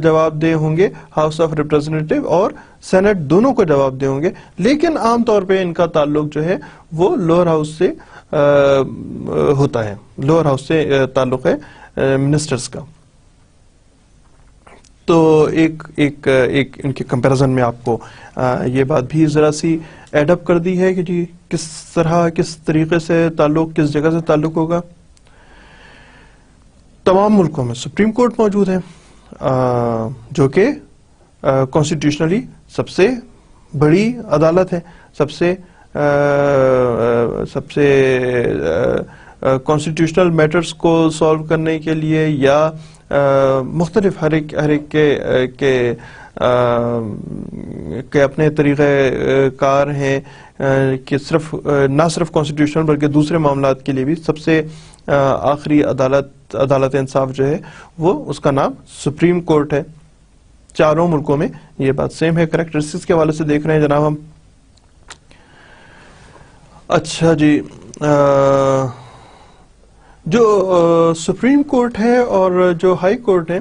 جواب دہ ہوں گے ہاؤس آف ریپرزینٹیٹیو اور سینٹ, دونوں کو جواب دہ ہوں گے. لیکن عام طور پہ ان کا تعلق جو ہے وہ لوور ہاؤس سے ہوتا ہے, لوور ہاؤس سے تعلق ہے منسٹرز کا. تو ایک ان کے کمپیریزن میں آپ کو یہ بات بھی ذرا سی ایڈ اپ کر دی ہے کہ جی کس طرح کس طریقے سے تعلق, کس جگہ سے تعلق ہوگا. تمام ملکوں میں سپریم کورٹ موجود ہے, جو کہ کانسٹیٹیوشنلی سب سے بڑی عدالت ہے, سب سے کانسٹیٹیوشنل میٹرز کو سالو کرنے کے لیے یا مختلف ہر ایک کے اپنے طریقہ کار ہیں کہ نہ صرف کانسٹیٹیوشنل بلکہ دوسرے معاملات کے لیے بھی سب سے آخری عدالت انصاف جو ہے وہ اس کا نام سپریم کورٹ ہے. چاروں ملکوں میں یہ بات سیم ہے. کریکٹرسٹکس کے حوالے سے دیکھ رہے ہیں جناب ہم. اچھا جی, جو سپریم کورٹ ہے اور جو ہائی کورٹ ہے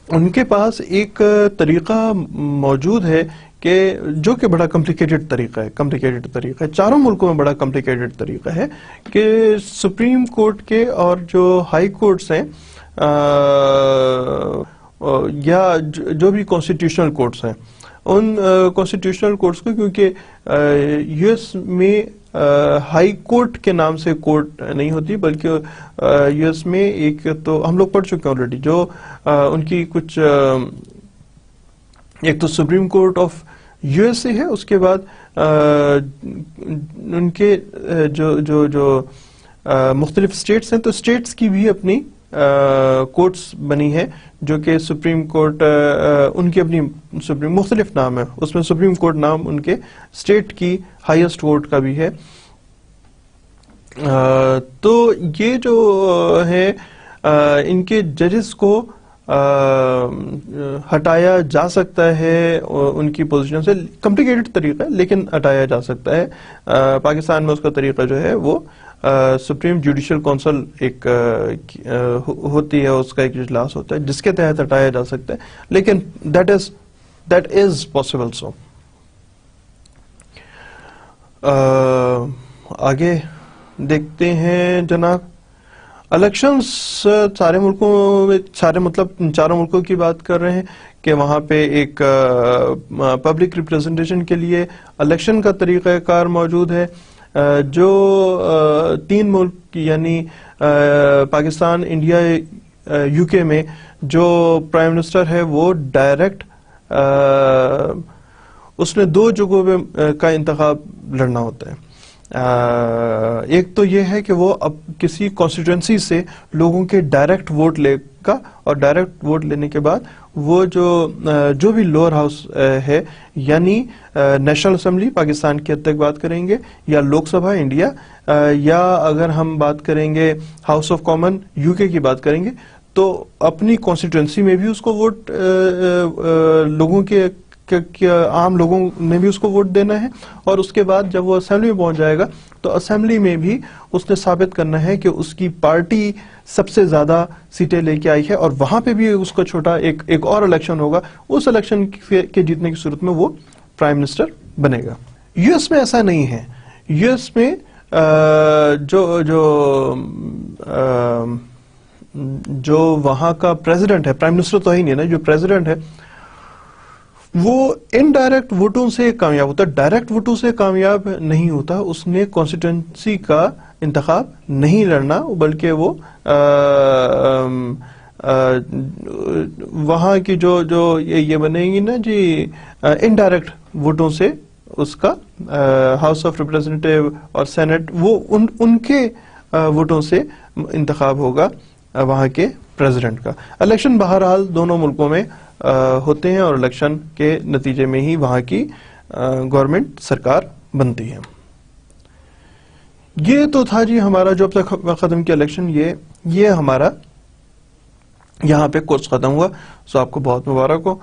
ان کے پاس ایک طریقہ موجود ہے کہ جو کہ بڑا کمپلیکیٹڈ طریقہ ہے, چاروں ملکوں میں بڑا کمپلیکیٹڈ طریقہ ہے کہ سپریم کورٹ کے اور جو ہائی کورٹس ہیں یا جو بھی کانسٹیٹیوشنل کورٹس ہیں, ان کانسٹیٹیوشنل کورٹس کو, کیونکہ یو ایس میں ہائی کورٹ کے نام سے کورٹ نہیں ہوتی بلکہ یو ایس میں ایک تو ہم لوگ پڑھ چکے ہیں آلریڈی, جو ان کی کچھ ایک تو supreme court of U S A ہے, اس کے بعد ان کے جو مختلف اسٹیٹس ہیں تو اسٹیٹس کی بھی اپنی کورٹس بنی ہے جو کہ سپریم کورٹ ان کی اپنی مختلف نام ہے, اس میں سپریم کورٹ نام ان کے اسٹیٹ کی ہائیسٹ کورٹ کا بھی ہے. تو یہ جو ہے ان کے ججز کو ہٹایا جا سکتا ہے ان کی پوزیشن سے, کمپلیکیٹڈ طریقہ ہے لیکن ہٹایا جا سکتا ہے. پاکستان میں اس کا طریقہ جو ہے وہ سپریم جوڈیشل کونسل ایک ہوتی ہے, اس کا ایک اجلاس ہوتا ہے جس کے تحت ہٹایا جا سکتا ہے, لیکن دیٹ از پاسبل. سو آگے دیکھتے ہیں جناب. الیکشنز سارے ملکوں میں, چاروں ملکوں کی بات کر رہے ہیں کہ وہاں پہ ایک پبلک ریپرزنٹیشن کے لیے الیکشن کا طریقہ کار موجود ہے. جو تین ملک یعنی پاکستان, انڈیا, یو کے میں جو پرائم منسٹر ہے وہ ڈائریکٹ اس میں دو جگہوں پہ کا انتخاب لڑنا ہوتا ہے. ایک تو یہ ہے کہ وہ اب کسی کانسٹیٹوئنسی سے لوگوں کے ڈائریکٹ ووٹ لے گا, اور ڈائریکٹ ووٹ لینے کے بعد وہ جو بھی لوور ہاؤس ہے، یعنی نیشنل اسمبلی پاکستان کی حد تک بات کریں گے، یا لوک سبھا انڈیا، یا اگر ہم بات کریں گے ہاؤس آف کامن یو کے کی بات کریں گے، تو اپنی کانسٹیٹوئنسی میں بھی اس کو ووٹ لوگوں کے عام لوگوں نے بھی اس کو ووٹ دینا ہے، اور اس کے بعد جب وہ اسمبلی میں پہنچ جائے گا تو اسمبلی میں بھی اس نے ثابت کرنا ہے کہ اس کی پارٹی سب سے زیادہ سیٹیں لے کے آئی ہے، اور وہاں پہ بھی اس کا چھوٹا ایک اور الیکشن ہوگا، اس الیکشن کے جیتنے کی صورت میں وہ پرائم منسٹر بنے گا۔ یو ایس میں ایسا نہیں ہے۔ یو ایس میں جو وہاں کا پریزیڈنٹ ہے، پرائم منسٹر تو ہی نہیں نا، جو پریزیڈنٹ ہے وہ انڈائریکٹ ووٹوں سے کامیاب ہوتا ہے، ڈائریکٹ ووٹوں سے کامیاب نہیں ہوتا۔ اس نے کانسٹیٹوئنسی کا انتخاب نہیں لڑنا، بلکہ وہ وہاں کی جو یہ بنے گی نا جی انڈائریکٹ ووٹوں سے اس کا ہاؤس آف ریپرزینٹیو اور سینٹ، وہ ان کے ووٹوں سے انتخاب ہوگا وہاں کے پریزیڈنٹ کا۔ الیکشن بہرحال دونوں ملکوں میں ہوتے ہیں، اور الیکشن کے نتیجے میں ہی وہاں کی گورنمنٹ سرکار بنتی ہے۔ یہ تو تھا جی ہمارا جو اب تک ختم کیا الیکشن، یہ ہمارا یہاں پہ کورس ختم ہوا۔ سو آپ کو بہت مبارک ہو،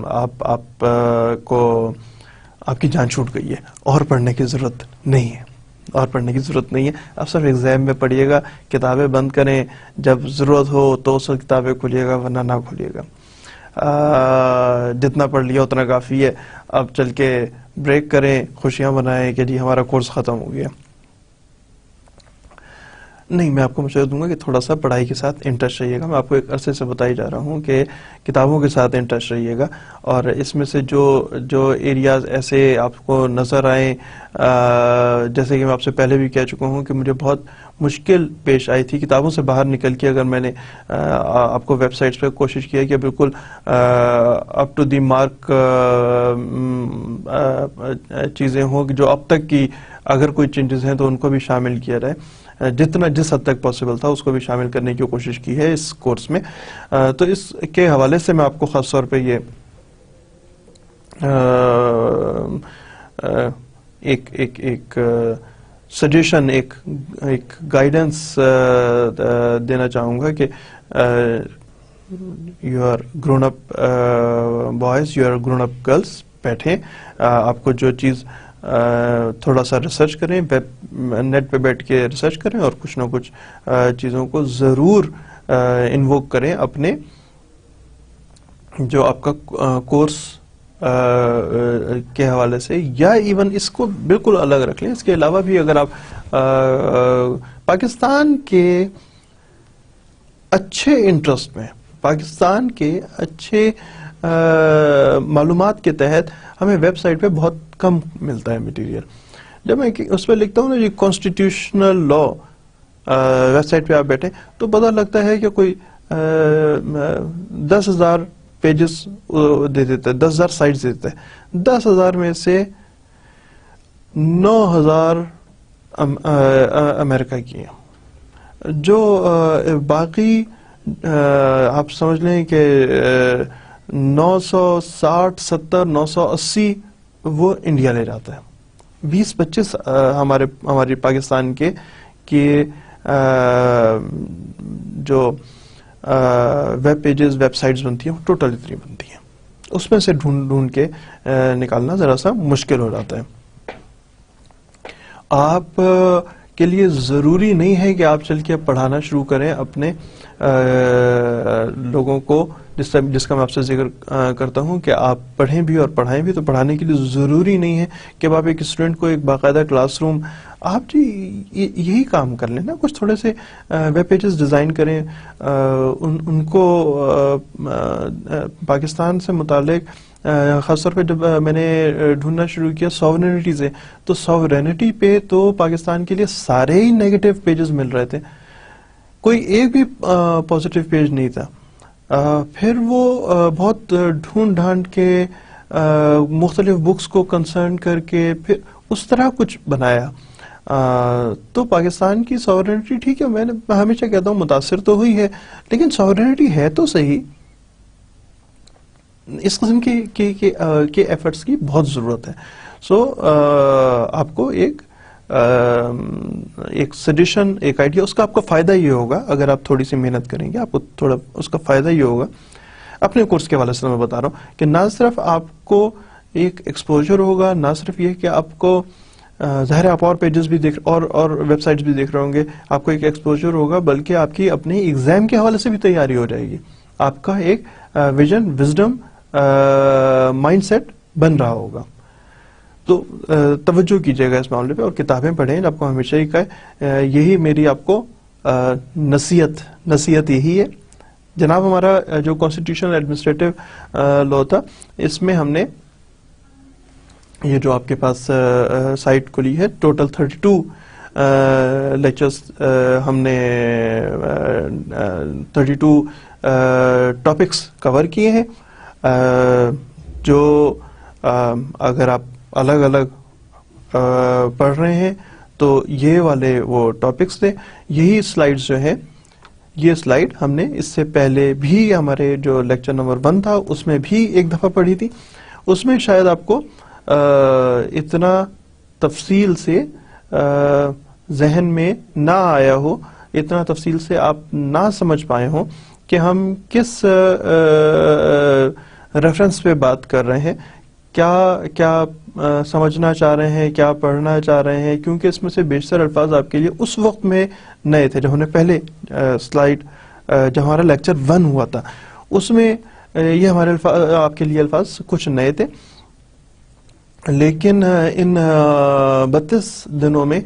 آپ کو آپ کی جان چھوٹ گئی ہے، اور پڑھنے کی ضرورت نہیں ہے، اور پڑھنے کی ضرورت نہیں ہے۔ اب صرف ایگزام میں پڑھیے گا، کتابیں بند کریں، جب ضرورت ہو تو اس وقت کتابیں کھولیے گا، ورنہ نہ کھولیے گا۔ جتنا پڑھ لیا اتنا کافی ہے۔ اب چل کے بریک کریں، خوشیاں منائیں کہ جی ہمارا کورس ختم ہو گیا۔ نہیں، میں آپ کو مشورہ دوں گا کہ تھوڑا سا پڑھائی کے ساتھ انٹرسٹ رہیے گا۔ میں آپ کو ایک عرصے سے بتائی جا رہا ہوں کہ کتابوں کے ساتھ انٹرسٹ رہیے گا، اور اس میں سے جو ایریاز ایسے آپ کو نظر آئیں، جیسے کہ میں آپ سے پہلے بھی کہہ چکا ہوں کہ مجھے بہت مشکل پیش آئی تھی کتابوں سے باہر نکل کے، اگر میں نے آپ کو ویب سائٹس پہ کوشش کی ہے کہ بالکل اپ ٹو دی مارک چیزیں ہوں، جو اب تک کی اگر کوئی چینجز ہیں تو ان کو بھی شامل کیا جائے، جس حد تک پاسبل تھا اس کو بھی شامل کرنے کی کوشش کی ہے اس کورس میں۔ تو اس کے حوالے سے میں آپ کو خاص طور پہ یہ ایک سجیشن، ایک گائیڈنس دینا چاہوں گا کہ you are grown up boys, you are grown up girls, بیٹھیں، آپ کو جو چیز تھوڑا سا ریسرچ کریں، نیٹ پہ بیٹھ کے ریسرچ کریں، اور کچھ نہ کچھ چیزوں کو ضرور انووک کریں اپنے جو آپ کا کورس کے حوالے سے، یا ایون اس کو بالکل الگ رکھ لیں۔ اس کے علاوہ بھی اگر آپ پاکستان کے اچھے انٹرسٹ میں، پاکستان کے اچھے معلومات کے تحت، ہمیں ویب سائٹ پہ بہت کم ملتا ہے مٹیریل۔ جب میں اس پہ لکھتا ہوں نا جی کانسٹیٹیوشنل لا، ویب سائٹ پہ آپ بیٹھیں تو پتہ لگتا ہے کہ کوئی 10,000 پیجز دے دیتا ہے، 10,000 سائٹس دے دیتا ہے، 10,000 میں سے 9,000 امریکہ کی ہیں، جو باقی آپ سمجھ لیں کہ 960 70 980 وہ انڈیا لے جاتا ہے۔ 20-25 ہماری پاکستان کے جو ویب پیجز، ویب سائٹس بنتی ہیں، وہ ٹوٹل اتنی بنتی ہیں، اس میں سے ڈھونڈ کے نکالنا ذرا سا مشکل ہو جاتا ہے۔ آپ کے لیے ضروری نہیں ہے کہ آپ چل کے پڑھانا شروع کریں اپنے لوگوں کو، جس کا میں آپ سے ذکر کرتا ہوں کہ آپ پڑھیں بھی اور پڑھائیں بھی۔ تو پڑھانے کے لیے ضروری نہیں ہے کہ آپ ایک اسٹوڈنٹ کو ایک باقاعدہ کلاس روم، آپ جی یہی کام کر لیں نا، کچھ تھوڑے سے ویب پیجز ڈیزائن کریں، ان کو پاکستان سے متعلق، خاص طور پہ جب میں نے ڈھونڈنا شروع کیا سوورینٹی سے، تو سوورینٹی پہ تو پاکستان کے لیے سارے ہی نیگیٹو پیجز مل رہے تھے، کوئی ایک بھی پازیٹیو پیج نہیں تھا۔ پھر وہ بہت ڈھونڈ ڈھانڈ کے مختلف بکس کو کنسرن کر کے پھر اس طرح کچھ بنایا۔ تو پاکستان کی سوورینٹی ٹھیک ہے، میں ہمیشہ کہتا ہوں متاثر تو ہوئی ہے، لیکن سوورینٹی ہے تو صحیح، اس قسم کے ایفرٹس کی بہت ضرورت ہے. سو آپ کو ایک سجیشن، ایک آئیڈیا، اس کا آپ کو فائدہ یہ ہوگا اگر آپ تھوڑی سی محنت کریں گے، آپ کو تھوڑا اس کا فائدہ یہ ہوگا. اپنے کورس کے حوالے سے میں بتا رہا ہوں کہ نہ صرف آپ کو ایک ایکسپوجر ہوگا، نہ صرف یہ کہ آپ کو ظاہر آپ اور پیجز بھی دیکھ اور ویب سائٹس بھی دیکھ رہے ہوں گے، آپ کو ایک ایکسپوجر ہوگا، بلکہ آپ کی اپنے ایگزام کے حوالے سے بھی تیاری ہو جائے گی. آپ کا ایک ویژن، وزڈم، مائنڈ سیٹ بن رہا ہوگا. تو توجہ کیجیے گا اس معاملے پہ اور کتابیں پڑھیں. آپ کو ہمیشہ ہی کہا، یہی میری آپ کو نصیحت یہی ہے. جناب ہمارا جو کانسٹیٹیوشنل ایڈمنسٹریٹو لا تھا، اس میں ہم نے یہ جو آپ کے پاس سائٹ کھلی ہے، ٹوٹل 32 لیکچرز ہم نے 32 ٹاپکس کور کیے ہیں. جو اگر آپ الگ الگ پڑھ رہے ہیں تو یہ والے وہ ٹاپکس تھے. یہی سلائیڈز جو ہیں، یہ سلائیڈ ہم نے اس سے پہلے بھی ہمارے جو لیکچر نمبر 1 تھا اس میں بھی ایک دفعہ پڑھی تھی. اس میں شاید آپ کو اتنا تفصیل سے ذہن میں نہ آیا ہو، اتنا تفصیل سے آپ نہ سمجھ پائے ہوں کہ ہم کس ریفرنس پہ بات کر رہے ہیں، کیا سمجھنا چاہ رہے ہیں، کیا پڑھنا چاہ رہے ہیں. کیونکہ اس میں سے بیشتر الفاظ آپ کے لیے اس وقت میں نئے تھے جب ہم نے پہلے سلائیڈ، جب ہمارا لیکچر 1 ہوا تھا، اس میں یہ ہمارے آپ کے لیے الفاظ کچھ نئے تھے. لیکن ان 32 دنوں میں،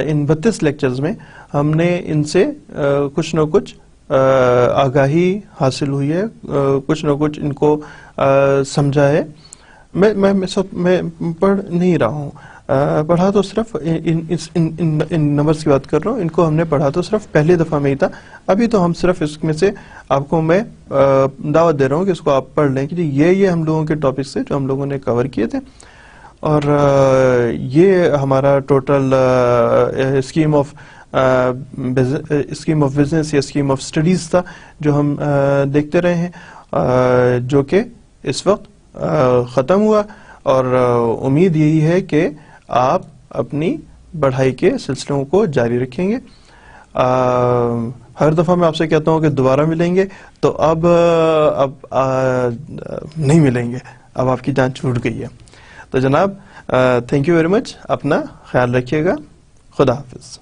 ان 32 لیکچرز میں ہم نے ان سے کچھ نہ کچھ آگاہی حاصل ہوئی ہے، کچھ نہ کچھ ان کو سمجھا ہے. میں پڑھ نہیں رہا ہوں، پڑھا تو صرف ان نمبرز کی بات کر رہا ہوں. ان کو ہم نے پڑھا تو صرف پہلی دفعہ میں ہی تھا. ابھی تو ہم صرف اس میں سے آپ کو میں دعوت دے رہا ہوں کہ اس کو آپ پڑھ لیں کہ یہ ہم لوگوں کے ٹاپکس تھے جو ہم لوگوں نے کور کیے تھے. اور یہ ہمارا ٹوٹل اسکیم آف بزنس یا اسکیم آف اسٹڈیز تھا جو ہم دیکھتے رہے ہیں، جو کہ اس وقت ختم ہوا. اور امید یہی ہے کہ آپ اپنی پڑھائی کے سلسلوں کو جاری رکھیں گے. ہر دفعہ میں آپ سے کہتا ہوں کہ دوبارہ ملیں گے، تو اب نہیں ملیں گے، اب آپ کی جان چھوٹ گئی ہے. تو جناب تھینک یو ویری مچ، اپنا خیال رکھیے گا. خدا حافظ.